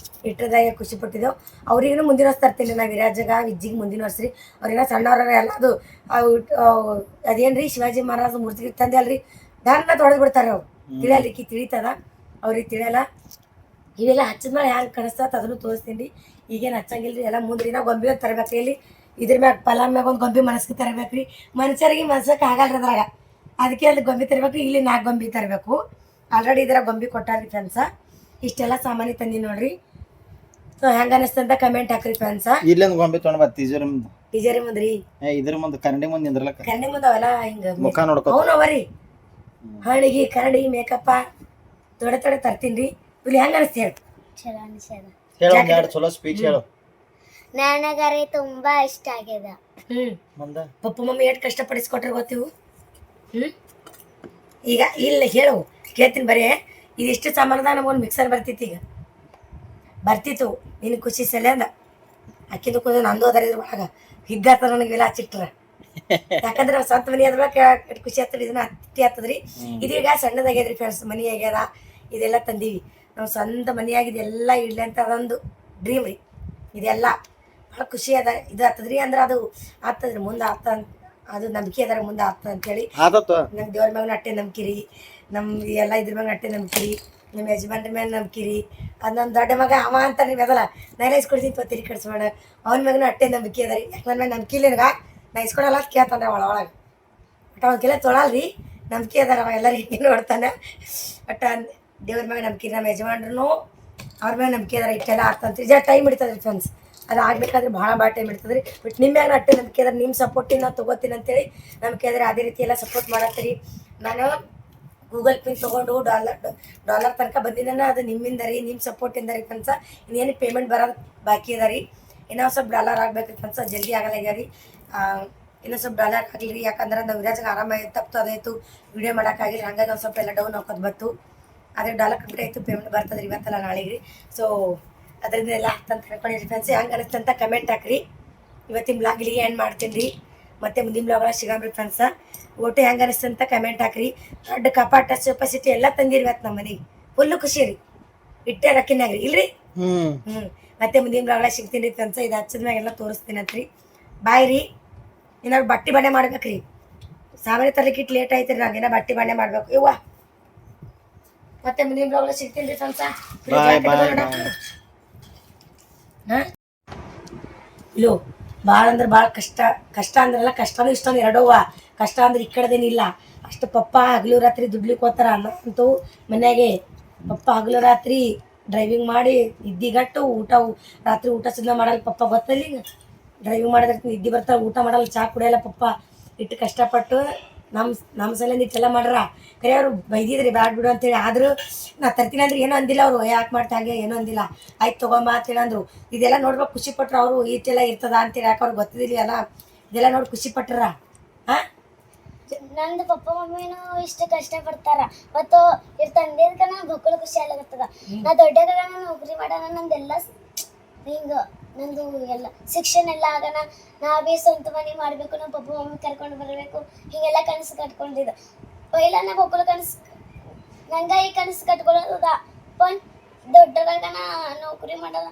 ಇಟ್ಟದಾಗ ಖುಷಿ ಪಟ್ಟಿದ್ದೆವು. ಅವ್ರಿಗೂ ಮುಂದಿನ ವರ್ಷ ತರ್ತೀನಿ ನಾ ವಿರಾಜಗ ವಿಜ್ಜಿಗೆ ಮುಂದಿನ ವರ್ಷ ರೀ. ಅವ್ರಿನ ಸಣ್ಣವ್ರ ಎಲ್ಲ ಅದು ಅದೇನು ರೀ ಶಿವಾಜಿ ಮಹಾರಾಜ ಮೂರ್ತಿ ತಂದೆ ಅಲ್ರಿ, ದಾನ ತೊಳೆದು ಬಿಡ್ತಾರೆ ಅವ್ರು. ತಿಳಿಯಲ್ರಿಕಿ ತಿಳಿತದ, ಅವ್ರಿಗೆ ತಿಳಿಯಲ್ಲ. ಇವೆಲ್ಲ ಹಚ್ಚಿದ್ಮೇಲೆ ಹ್ಯಾಂಗೆ ಕಾಣಿಸ್ತದ ಅದನ್ನು ತೋರಿಸ್ತೀನಿ ರೀ. ಈಗೇನು ಹಚ್ಚಂಗಿಲ್ಲ ರೀ. ಎಲ್ಲ ಮುಂದ್ರಿ ನಾವು ಗೊಂಬೆ ಒಂದು ತರಬೇಕು ರೀ. ಇಲ್ಲಿ ಇದ್ರ ಮ್ಯಾಗ ಪಲಾವ್ ಮ್ಯಾಗ ಒಂದು ಗೊಂಬೆ ಮನಸ್ಸಿಗೆ ತರಬೇಕು ರೀ. ಮನುಷ್ಯರಿಗೆ ಮನ್ಸಕ್ಕೆ ಆಗಲ್ಲ ರೀ ಅದ್ರಾಗ. ಅದಕ್ಕೆ ಅಲ್ಲಿ ಗೊಂಬೆ ತರಬೇಕು. ಇಲ್ಲಿ 4 ಗೊಂಬೆ ತರಬೇಕು. ಆಲ್ರೆಡಿ ಇದ್ರ ಗೊಂಬೆ ಕೊಟ್ಟಾರ್ರಿ ಫ್ರೆಂಡ್ಸ. ಇಷ್ಟೆಲ್ಲ ಸಾಮಾನು ತಂದಿ ನೋಡ್ರಿ. ಸೊ ಹೆಂಗೆ ಅನಿಸ್ತಂತ ಕಮೆಂಟ್ ಹಾಕ್ರಿ ಫ್ರೆಂಡ್ಸ. ಇಲ್ಲೊಂದು ಗೊಂಬೆ ತೊಗೊಂಡು ಬಾ ತಿಜೋರಿ ಮುಂದೆ. ಟೀಚರಿ ಮುಂದ್ರಿ ಇದ್ರ ಮುಂದೆ ಕನ್ನಡಿ ಮುಂದೆ ನಿಂದ್ರಲಕ್ಕ ಕಣ್ಣಿ ಮುಂದೆ ಅವೆಲ್ಲ ಹಿಂಗೆ ಮುಖ ನೋಡ್ಕೊ. ಅವನವರಿ ಹಣಿಗೆ ಕರಡಿ ಮೇಕಪ್ಪ ತೊಡೆ ತರ್ತೀನಿ ರೀ. ಇಲ್ಲಿ ಹೆಂಗೆ ಅನಿಸ್ತಿ ಹೇಳಿ. ಚಲೋ ಅನಿಸ್ಯದ. ಹೇಳು ಒಂದು 2 ಚಲೋ ಸ್ಪೀಚ್ ಹೇಳು. ನನಗರೆ ತುಂಬಾ ಇಷ್ಟ ಆಗ್ಯದ. ಮುಂದೆ ಪಪ್ಪ ಮಮ್ಮಿ ಎಷ್ಟು ಕಷ್ಟಪಡಿಸ್ಕೊಟ್ರೆ ಗೊತ್ತಿವು. ಈಗ ಇಲ್ಲ ಹೇಳು ಕೇಳ್ತೀನಿ. ಬರೀ ಇದಿಷ್ಟು ಸಾಮಾನದ ನಮಗೊಂದು ಮಿಕ್ಸರ್ ಬರ್ತಿತ್ತು. ಈಗ ಬರ್ತಿತ್ತು ನಿನಗೆ ಖುಷಿ ಸಲ ಅಂದ. ಅಕ್ಕಿದು ಕೂದ ನಂದು ಅದರ ಇದ್ರ ಒಳಗೆ ಹಿಗ್ಗಾತ ನನಗೆಲ್ಲ ಹಚ್ಚಿಟ್ರ. ಯಾಕಂದ್ರೆ ಸ್ವಂತ ಮನೆ ಅದ್ರೊಳಗೆ ಖುಷಿ ಆಗ್ತದೆ. ಇದನ್ನ ಹತ್ತಿ ಆಗ್ತದ್ರಿ. ಇದೀಗ ಸಣ್ಣದಾಗ್ಯದ್ರಿ ಫ್ರೆಂಡ್ಸ್. ಮನೆ ಆಗ್ಯದ, ಇದೆಲ್ಲ ತಂದೀವಿ ನಾವು. ಸ್ವಂತ ಮನೆಯಾಗಿದ್ದು ಎಲ್ಲ ಇಡ್ಲಿ ಅಂತ ಅದೊಂದು ಡ್ರೀಮ್ ರೀ. ಇದೆಲ್ಲ ಭಾಳ ಖುಷಿ ಅದ. ಇದು ಆಗ್ತದ್ರಿ ಅಂದ್ರೆ ಅದು ಆಗ್ತದ್ರಿ ಮುಂದೆ ಆಗ್ತ ಅದು ನಂಬಿಕೆ ಅದಾರ ಮುಂದೆ ಆಗ್ತದೆ ಅಂತೇಳಿ. ನಮ್ಮ ದೇವ್ರ ಮ್ಯಾಗ ಅಟ್ಟೆ ನಂಬಿಕಿರಿ. ನಮ್ಮ ಎಲ್ಲ ಇದ್ರ ಮ್ಯಾಗ ಅಟ್ಟೆ ನಂಬಿಕಿರಿ. ನಮ್ಮ ಯಜಮಾನ್ರ ಮೇಲೆ ನಂಬಿಕಿರಿ. ಅದು ನಮ್ಮ ದೊಡ್ಡ ಮಗ ಅವ ಅಂತ ನೀವು ಅದಲ್ಲ ನಾನು ಇಸ್ಕೊಡ್ತೀನಿ ತಿರಿ ಕಡ್ಸ್ಬೇಡ. ಅವನ ಮ್ಯಾಗನ ಅಟ್ಟೆ ನಂಬಿಕೆ ಅದ ರೀ. ಯಾಕೆ ನನ್ನ ಮ್ಯಾಗ ನಂಬಿಕೆ ಇಲ್ಲ ನನಗೆ ನಾ ಇಸ್ಕೊಡಲ್ಲ ಅಂತ ಕೇಳ್ತಾನೆ ಒಳಗೆ. ಬಟ್ ಅವಕ್ಕೆಲ್ಲ ತೊಳಲ್ರಿ. ನಂಬಿಕೆ ಅದಾರ ಅವ ಎಲ್ಲರಿಗೆ ನೋಡ್ತಾನೆ. ಬಟ್ ದೇವ್ರ ಮ್ಯಾಗ ನಂಬಿಕೆ. ನಮ್ಮ ಯಜಮಾನ್ರು ಅವ್ರ ಮ್ಯಾಗ ನಂಬಿಕೆ ಅದಾರ. ಇಷ್ಟೆಲ್ಲ ಆಗ್ತಂತ್ರಿ. Time ಹಿಡಿತದ್ರಿ friends. ಅದು ಆಗ್ಬೇಕಾದ್ರೆ ಭಾಳ ಟೈಮ್ ಇರ್ತದೆ ರೀ. ಬಟ್ ನಿಮ್ಮ ಮ್ಯಾಗ ಅಟ್ಟೆ ನಂಬಿಕೆ ಅದ್ರ. ನಿಮ್ಮ ಸಪೋರ್ಟಿನ ನಾವು ತೊಗೋತೀನಿ ಅಂತೇಳಿ ನಂಬಿಕೆ ಅದ್ರ. ಅದೇ ರೀತಿ ಎಲ್ಲ ಸಪೋರ್ಟ್ ಮಾಡತ್ತೀರಿ. ನಾನು ಗೂಗಲ್ ಪೇ ತೊಗೊಂಡು ಡಾಲರ್ ತನಕ ಬಂದಿದ್ದಾನೆ. ಅದು ನಿಮ್ಮಿಂದ ರೀ, ನಿಮ್ಮ ಸಪೋರ್ಟಿಂದ ರೀ ಫ್ರೆಂಡ್ಸ. ಇನ್ನೇನು ಪೇಮೆಂಟ್ ಬರೋದು ಬಾಕಿ ಅದ ರೀ. ಇನ್ನೂ ಸ್ವಲ್ಪ ಡಾಲರ್ ಆಗ್ಬೇಕು ರೀ ಫ್ರೆಂಡ್ಸ. ಜಲ್ದಿ ಆಗಲ್ಲ ರೀ. ಇನ್ನೂ ಸ್ವಲ್ಪ ಡಾಲರ್ ಆಗಲಿ ರೀ. ಯಾಕಂದ್ರೆ ನಾವು ವಿರಾಜಗೆ ಆರಾಮಾಗಿ ತಪ್ಪು ಅದಾಯಿತು, ವೀಡಿಯೋ ಮಾಡೋಕ್ಕಾಗಿಲ್ಲ. ಹಂಗಾಗಿ ಒಂದು ಸ್ವಲ್ಪ ಎಲ್ಲ ಡೌನ್ ಹಾಕೋದು ಬಂತು. ಆದರೆ ಡಾಲರ್ ಕಂಪ್ಲೀಟ್ ಆಯಿತು. ಪೇಮೆಂಟ್ ಬರ್ತದೆ ರೀ ಇವತ್ತಲ್ಲ ನಾಳೆಗೆ ರೀ. ಸೊ ಅದರಿಂದ ಎಲ್ಲ ಆಗ್ತಂತ ಹೇಳ್ಕೊಂಡಿರಿ ಫ್ರೆಂಡ್ಸ್. ಹೆಂಗೆ ಅನಿಸ್ತಂತ ಕಮೆಂಟ್ ಹಾಕ್ರಿ. ಇವತ್ತಿನ ಬ್ಲಾಗ್ ಇಲ್ಲಿಗೆ ಎಂಡ್ ಮಾಡ್ತೀನಿ ರೀ. ಮತ್ತೆ ಮುಂದಿನ ಬ್ಲಾಗ್ಗಳ ಸಿಗಂಬ್ರಿ ಫ್ರೆಂಡ್ಸ. ಒಟ್ಟು ಹೆಂಗೆ ಅನಿಸ್ತಂತ ಕಮೆಂಟ್ ಹಾಕ್ರಿ. ದೊಡ್ಡ ಕಪಾಟ ಸೋಫಾ ಸಿಟಿ ಎಲ್ಲ ತಂದಿರಿ ಇವತ್ತು ನಮ್ಮ ಮನೆಗೆ. ಫುಲ್ಲು ಖುಷಿ ರೀ. ಇಟ್ಟೆ ರಕ್ಕಿನಾಗ್ರಿ ಇಲ್ರಿ. ಮತ್ತೆ ಮುಂದಿನ ಬ್ಲಾಗ್ಗಳ ಸಿಗ್ತೀನಿ ರೀ ಫ್ರೆಂಡ್ಸ. ಇದು ಹಚ್ಚಿದ ಮ್ಯಾಗ ಎಲ್ಲ ತೋರಿಸ್ತೀನಿ ಅಂತ್ರಿ. ಬಾಯ್ ರೀ. ಏನಾದ್ರು ಬಟ್ಟೆ ಬಣ್ಣೆ ಮಾಡ್ಬೇಕ್ರಿ. ಸಾಮಾನ್ಯ ತರಲಿಕ್ಕೆ ಇಟ್ಟು ಲೇಟ್ ಆಯ್ತು ರೀ. ನಾವೇನೋ ಬಟ್ಟೆ ಬಣ್ಣೆ ಮಾಡ್ಬೇಕು ಇವ್ವ. ಮತ್ತೆ ಮುಂದಿನ ಬ್ಲಾಗ್ಗಳ ಸಿಗ್ತೀನಿ ರೀ ಫ್ರೆಂಡ್ಸ. ಇಲ್ಲೋ ಭಾಳ ಅಂದ್ರೆ ಭಾಳ ಕಷ್ಟ ಅಂದ್ರಲ್ಲ. ಕಷ್ಟನೂ ಇಷ್ಟೊಂದು ಎರಡವ್ವ. ಕಷ್ಟ ಅಂದ್ರೆ ಈ ಕಡೆದೇನಿಲ್ಲ. ಅಷ್ಟು ಪಪ್ಪ ಹಗಲು ರಾತ್ರಿ ದುಡ್ಲಿಕ್ಕೆ ಹೋಗ್ತಾರ. ಅಂತೂ ಮನ್ಯಾಗೆ ಪಪ್ಪ ಹಗಲು ರಾತ್ರಿ ಡ್ರೈವಿಂಗ್ ಮಾಡಿ ನಿದ್ದಿಗಟ್ಟು ರಾತ್ರಿ ಊಟ ಸಿದ್ಧ ಮಾಡಲ್ಲ ಪಪ್ಪ. ಗೊತ್ತಲ್ಲ ಈಗ ಡ್ರೈವಿಂಗ್ ಮಾಡಿದ್ರೆ ನಿದ್ದೆ ಬರ್ತಾರೆ. ಊಟ ಮಾಡಲ್ಲ, ಚಹಾ ಕುಡಿಯಲ್ಲ ಪಪ್ಪ. ಇಟ್ಟು ಕಷ್ಟಪಟ್ಟು ನಮ್ಮ ಸಲಿಂದ ಇಟ್ಟೆಲ್ಲ ಮಾಡ್ರ. ಕರೆ ಅವರು ಬೈದಿದ್ರಿ ಬ್ಯಾಡ್ ಬಿಡು ಅಂತೇಳಿ. ಆದರೂ ನಾ ತರ್ತೀನಿ ಅಂದ್ರೆ ಏನೂ ಅಂದಿಲ್ಲ ಅವರು. ಯಾಕೆ ಮಾಡ್ತಾ ಹಾಗೆ ಏನೂ ಅಂದಿಲ್ಲ. ಆಯ್ತು ತೊಗೊಂಬ ಅಂತೇಳಿ ಅಂದರು. ಇದೆಲ್ಲ ನೋಡ್ಬೇಕು ಖುಷಿ ಪಟ್ರು ಅವರು. ಇಷ್ಟೆಲ್ಲ ಇರ್ತದ ಅಂತೇಳಿ. ಯಾಕೆ ಅವ್ರಿಗೆ ಗೊತ್ತಿದ್ದಿಲ್ಲ ಅಲ್ಲ. ಇದೆಲ್ಲ ನೋಡಿ ಖುಷಿ ಪಟ್ರ. ಹಾಂ ನಂದು ಪಪ್ಪ ಮಮ್ಮಿನೂ ಇಷ್ಟು ಕಷ್ಟ ಪಡ್ತಾರ. ಮತ್ತು ಇವ್ರ ತಂದೆದ್ಕ ನಂಗೆ ಬಕ್ಕಳು ಖುಷಿ ಆಗ್ಲಾಗತ್ತದ. ನಾ ದೊಡ್ಡಾಗ ನಾನು ನೌಕರಿ ಮಾಡೋಣ. ನಂದೆಲ್ಲ ಹಿಂಗೆ ನಂದು ಎಲ್ಲ ಶಿಕ್ಷಣ ಎಲ್ಲ ಆಗೋಣ. ನಾ ಭೀ ಸ್ವಂತ ಮನೆ ಮಾಡಬೇಕು. ನಮ್ಮ ಪಪ್ಪ ಮಮ್ಮಿ ಕರ್ಕೊಂಡು ಬರಬೇಕು. ಹೀಗೆಲ್ಲ ಕನಸು ಕಟ್ಕೊಂಡಿದ್ದ. ಪೈಲ ನಾ ಬಕ್ಕಳು ಕನಸು ನಂಗೆ ಈ ಕನಸು ಕಟ್ಕೊಳ್ಳೋದ. ಪನ್ ದೊಡ್ಡದಾಗ ನಾ ನೌಕರಿ ಮಾಡೋಣ.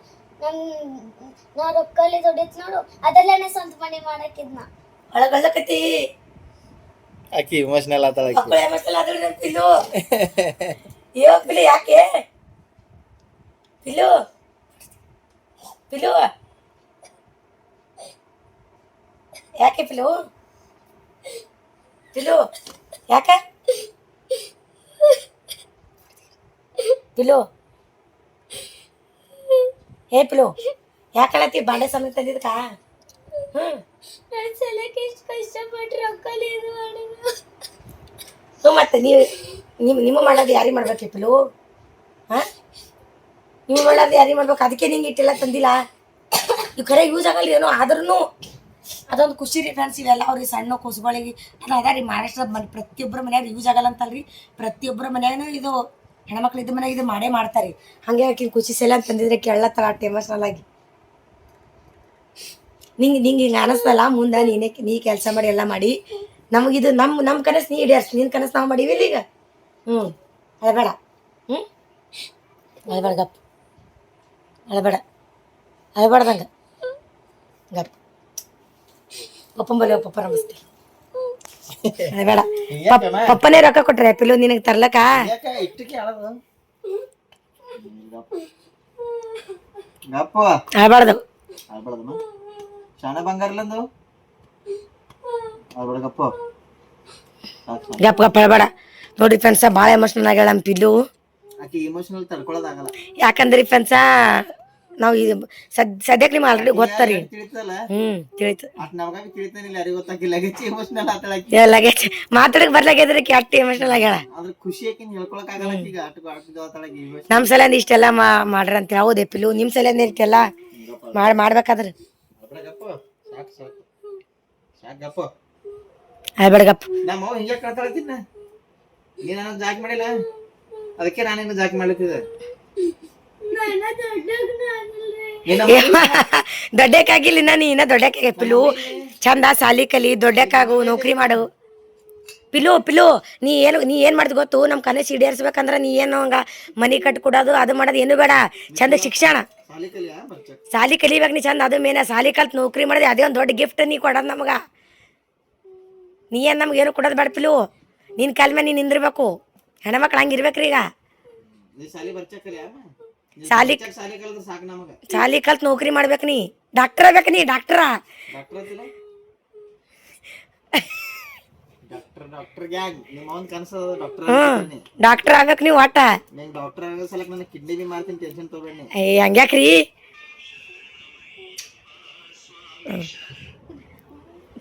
ನಾ ರೊಕ್ಕಲ್ಲಿ ದುಡಿತ್ ನೋಡು. ಅದರಲ್ಲೇ ಸ್ವಂತ ಮನೆ ಮಾಡಕ್ಕಿದ್ನ. ಒಳಗಳ್ಳಕತಿ ಆಕಿ ಇಮೋಷನಲ್ ಆತಾಳ. ಪಿಲ್ಲು ಇವಾಗ ಪಿಲು ಯಾಕೆ ಪಿಲ್ಲು ಪಿಲು ಯಾಕೆ ಪಿಲು ಪಿಲು ಯಾಕೆ ಪಿಲು ಹೇ ಪಿಲು ಯಾಕಳತಿ ಬಾಂಡೆ ಸಮಯ ತಂದಿದ್ಕ? ನನ್ನ ಸಲಕ್ಕೆ ಎಷ್ಟು ಕಷ್ಟಪಟ್ಟು ರೊಕ್ಕಲ್ಲಿ ಇದು ಮಾಡಿದ್ರು. ಮತ್ತೆ ನಿಮ್ಮ ಮಾಡೋದು ಯಾರಿಗೆ ಮಾಡ್ಬೇಕು ಪಿಲು? ಹಾಂ ನೀವು ಮಾಡೋದು ಯಾರಿಗೆ ಮಾಡ್ಬೇಕು? ಅದಕ್ಕೆ ನಿಂಗೆ ಇಟ್ಟೆಲ್ಲ ತಂದಿಲ್ಲ. ಇವು ಖರೆ ಯೂಸ್ ಆಗಲ್ಲ ಏನೋ. ಆದ್ರೂ ಅದೊಂದು ಖುಷಿ ರೀ ಫ್ರೆಂಡ್ಸ್. ಇವೆಲ್ಲ ಅವ್ರಿಗೆ ಸಣ್ಣ ಕೂಸುಗಳಿಗೆ ಅದು ಅದ ರೀ. ಮಹಾರಾಷ್ಟ್ರದ ಪ್ರತಿಯೊಬ್ಬರ ಮನ್ಯಾಗ ಯೂಸ್ ಆಗಲ್ಲ ಅಂತಲ್ರಿ. ಪ್ರತಿಯೊಬ್ಬರ ಮನ್ಯಾಗೂ ಇದು ಹೆಣ್ಮಕ್ಳು ಇದ್ದ ಮನೆಗೆ ಇದು ಮಾಡೇ ಮಾಡ್ತಾರೆ. ಹಂಗೆ ಆಕಿ ಖುಷಿ ಸೆಲೆ ಅಂತಂದಿದ್ರೆ ಕೇಳತ್ತಲ್ಲ ಎಮೋಷ್ನಲ್ ಆಗಿ. ನಿಂಗೆ ಹಿಂಗೆ ಅನಿಸ್ತಲ್ಲ ಮುಂದೆ ನೀ ಕೆಲಸ ಮಾಡಿ ಎಲ್ಲ ಮಾಡಿ ನಮಗಿದು ನಮ್ಮ ಕನಸು ನೀ ಈಡೇರ್ಸಿ, ನಿನ್ನ ಕನಸು ನಾವು ಮಾಡೀವಿಲ್ಲ ಈಗ. ಅಳಬೇಡ. ಅಳಬೇಡ ಗಪ್, ಅಳಬೇಡ, ಅಳಬೇಡ್ದಂಗೆ ಗಪ್. ಪಪ್ಪಂಬಲ್ಲಿ ಪಪ್ಪ ನಮಸ್ತೆ. ಅಳಬೇಡ. ಪಪ್ಪನೇ ರೊಕ್ಕ ಕೊಟ್ರೆ ಪಿಲ್ಲು ನಿನಗೆ ತರ್ಲಕ್ಕ. ಅಳಬಾರ್ದು. ಶಾಣ ಬಂಗಾರಲ್ಲಂದು ಗಪ್ಪ ಗಪ್ ಗಪ್ ಅಳಬೇಡ. ನೋಡಿ ಫ್ರೆಂಡ್ಸ ಭಾಳ ಎಮೋಷ್ನಲ್ ಆಗ್ಯಾಳ ನಮ್ಮ ಪಿಲ್ಲು. ಆಕಿ ಇಮೋಷನಲ್ ತಡ್ಕೊಳ್ಳೋದಾಗಲ್ಲ. ಯಾಕಂದ್ರಿ ಫ್ರೆಂಡ್ಸ ನಾವು ಈಗ ಸದ್ಯಕ್ಕೆ ನಿಮ್ಗೆ ಆಲ್ರೆಡಿ ಗೊತ್ತರಿ. ತಿಳಿತಲ್ಲ ತಿಳಿತು. ನಮಗ ತಿಳಿತಾನಿಲ್ಲ, ಯಾರಿಗೂ ಗೊತ್ತಾಗಿಲ್ಲ. ಇಮೋಷನಲ್ ಆತಳಾಕಿ. ಲಗೇಜ್ ಮಾತಾಡಕ್ ಬರ್ಲಾಗಿದ್ರೆ ಅಷ್ಟು ಎಮೋಷ್ನಲ್ ಆಗ್ಯಾಳ. ಅದ್ರ ಖುಷಿ ಆಕಿನ್ ಹೇಳ್ಕೊಳಕ್ ಆಗಲ್ಲ ಈಗ. ಆಟದಾಗಿ ನಮ್ಮ ಸಲ ಇಷ್ಟೆಲ್ಲ ಮಾಡ್ರಿ ಅಂತ ಹೌದೇ ಪಿಲ್ಲು? ನಿಮ್ಮ ಸಲ ಇಷ್ಟೆಲ್ಲ ಮಾಡ್ಬೇಕಾದ್ರೆ ಅಳಬೇಡ ಗಪ್. ನಮ್ಮ ಅವ್ವ ಹಿಂಗೆ ಕಳ್ತಾಳತಿನ, ನೀ ನನಗೆ ಜಾಕ್ ಮಾಡಿಲ್ಲ, ಅದಕ್ಕೆ ನಾನಿನ್ನು ಜಾಕ್ ಮಾಡ್ಲತ್ತಿದ್ದೆ. ದೊಡ್ಡಕ್ಕಾಗಿಲ್ಲ ಇನ್ನ ದೊಡ್ಡಕ್ಕಾಗ ಪಿಲ್ಲು. ಚಂದ ಸಾಲಿ ಕಲಿ, ದೊಡ್ಡಕ್ಕಾಗು, ನೌಕರಿ ಮಾಡು ಪಿಲ್ಲು. ನೀ ಏನು ಮಾಡ್ದು ಗೊತ್ತು? ನಮ್ಮ ಕನಸು ಈಡೇರಿಸ್ಬೇಕಂದ್ರೆ ನೀ ಏನು ಹಂಗ ಮನಿ ಕಟ್ ಕೊಡೋದು ಅದು ಮಾಡೋದು ಏನು ಬೇಡ. ಚಂದ ಶಿಕ್ಷಣ ಸಾಲಿ ಕಲಿಬೇಕು ನೀ ಚಂದ. ಅದು ಮೇನ ಸಾಲಿ ಕಲ್ತು ನೌಕರಿ ಮಾಡೋದು ಅದೇ ಒಂದು ದೊಡ್ಡ ಗಿಫ್ಟ್ ನೀ ಕೊಡೋದು ನಮ್ಗೆ. ನೀ ಏನು ನಮ್ಗೆ ಏನು ಕೊಡೋದು ಬೇಡ ಪಿಲ್ಲು. ನಿನ್ನ ಕಾಲ ಮೇಲೆ ನೀನು ನಿಂದಿರ್ಬೇಕು. ಹೆಣ್ಮಕ್ಳು ಹಂಗೆ ಇರ್ಬೇಕ್ರಿ ಈಗ. ಸಾಲಿ ಕಲ್ತು ನೌಕರಿ ಮಾಡ್ಬೇಕು. ನೀ ಡಾಕ್ಟರ್ ಆಗ್ಬೇಕು. ನೀ ಡಾಕ್ಟರ ಡಾಕ್ಟರ್ ಆಗ್ಬೇಕು ನೀವು ಒಟ್ಟ. ಹಂಗ್ಯಾಕ್ರಿ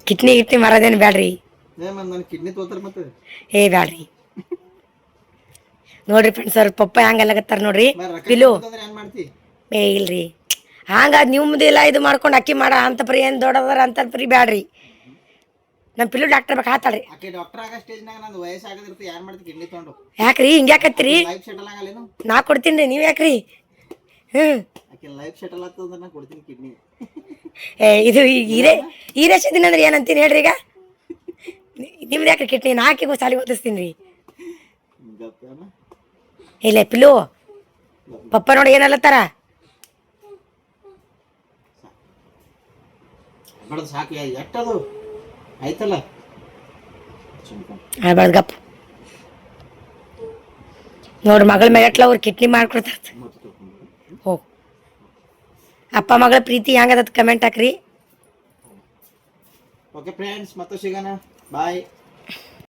ಕಿಡ್ನಿ ಮಾರೋದೇನು ಬ್ಯಾಡ್ರಿ. ಬ್ಯಾಡ್ರಿ. ನೋಡ್ರಿ ಫ್ರೆಂಡ್ಸ್ ಅವ್ರ ಪಪ್ಪ ಹೆಂಗಲ್ಲಾಗತ್ತಾರ ನೋಡ್ರಿ ಪಿಲ್ಲು. ಇಲ್ರಿ ಹಂಗ ನಿಮ್ದು ಇಲ್ಲ ಇದು ಮಾಡ್ಕೊಂಡು ಅಕ್ಕಿ ಮಾಡ ಅಂತ ಪರಿ ಏನು ದೊಡ್ಡದಾರ ಅಂತ ಪರಿ ಬ್ಯಾಡ್ರಿ. ನಮ್ಮ ಪಿಲ್ಲು ಡಾಕ್ಟರ್ ಬೇಕು ಹಾತಾಳ್ರಿ. ಯಾಕ್ರಿ ಹಿಂಗ್ಯಾಕತ್ತೀರಿ? ನಾ ಕೊಡ್ತೀನಿ ರೀ, ನೀವು ಯಾಕ್ರಿ? ಇದು ಈರೇಶದಿನ ಅಂದ್ರೆ ಏನಂತೀನಿ ಹೇಳ್ರಿ ಈಗ? ನಿಮ್ದು ಯಾಕ್ರಿ ಕಿಡ್ನಿ? ನಾ ಹಾಕಿ ಸಾಲಿ ಓದಿಸ್ತೀನಿ ರೀ. ಇಲ್ಲ ಪಿಲ್ಲು ಪಪ್ಪ ನೋಡಿ ಏನಲ್ಲತ್ತಾರ. ಗಪ್ ನೋಡ್ರಿ ಮಗಳ ಮೆಗಟ್ಲ ಅವ್ರು ಕಿಡ್ನಿ ಮಾಡ್ಕೊಡ್ತಾರ. ಹೋಗ್ ಅಪ್ಪ ಮಗಳ ಪ್ರೀತಿ ಹೆಂಗದ ಕಮೆಂಟ್ ಹಾಕ್ರಿ. ಓಕೆ ಫ್ರೆಂಡ್ಸ್, ಮತ್ತೆ ಸಿಗೋಣ. ಬಾಯ್.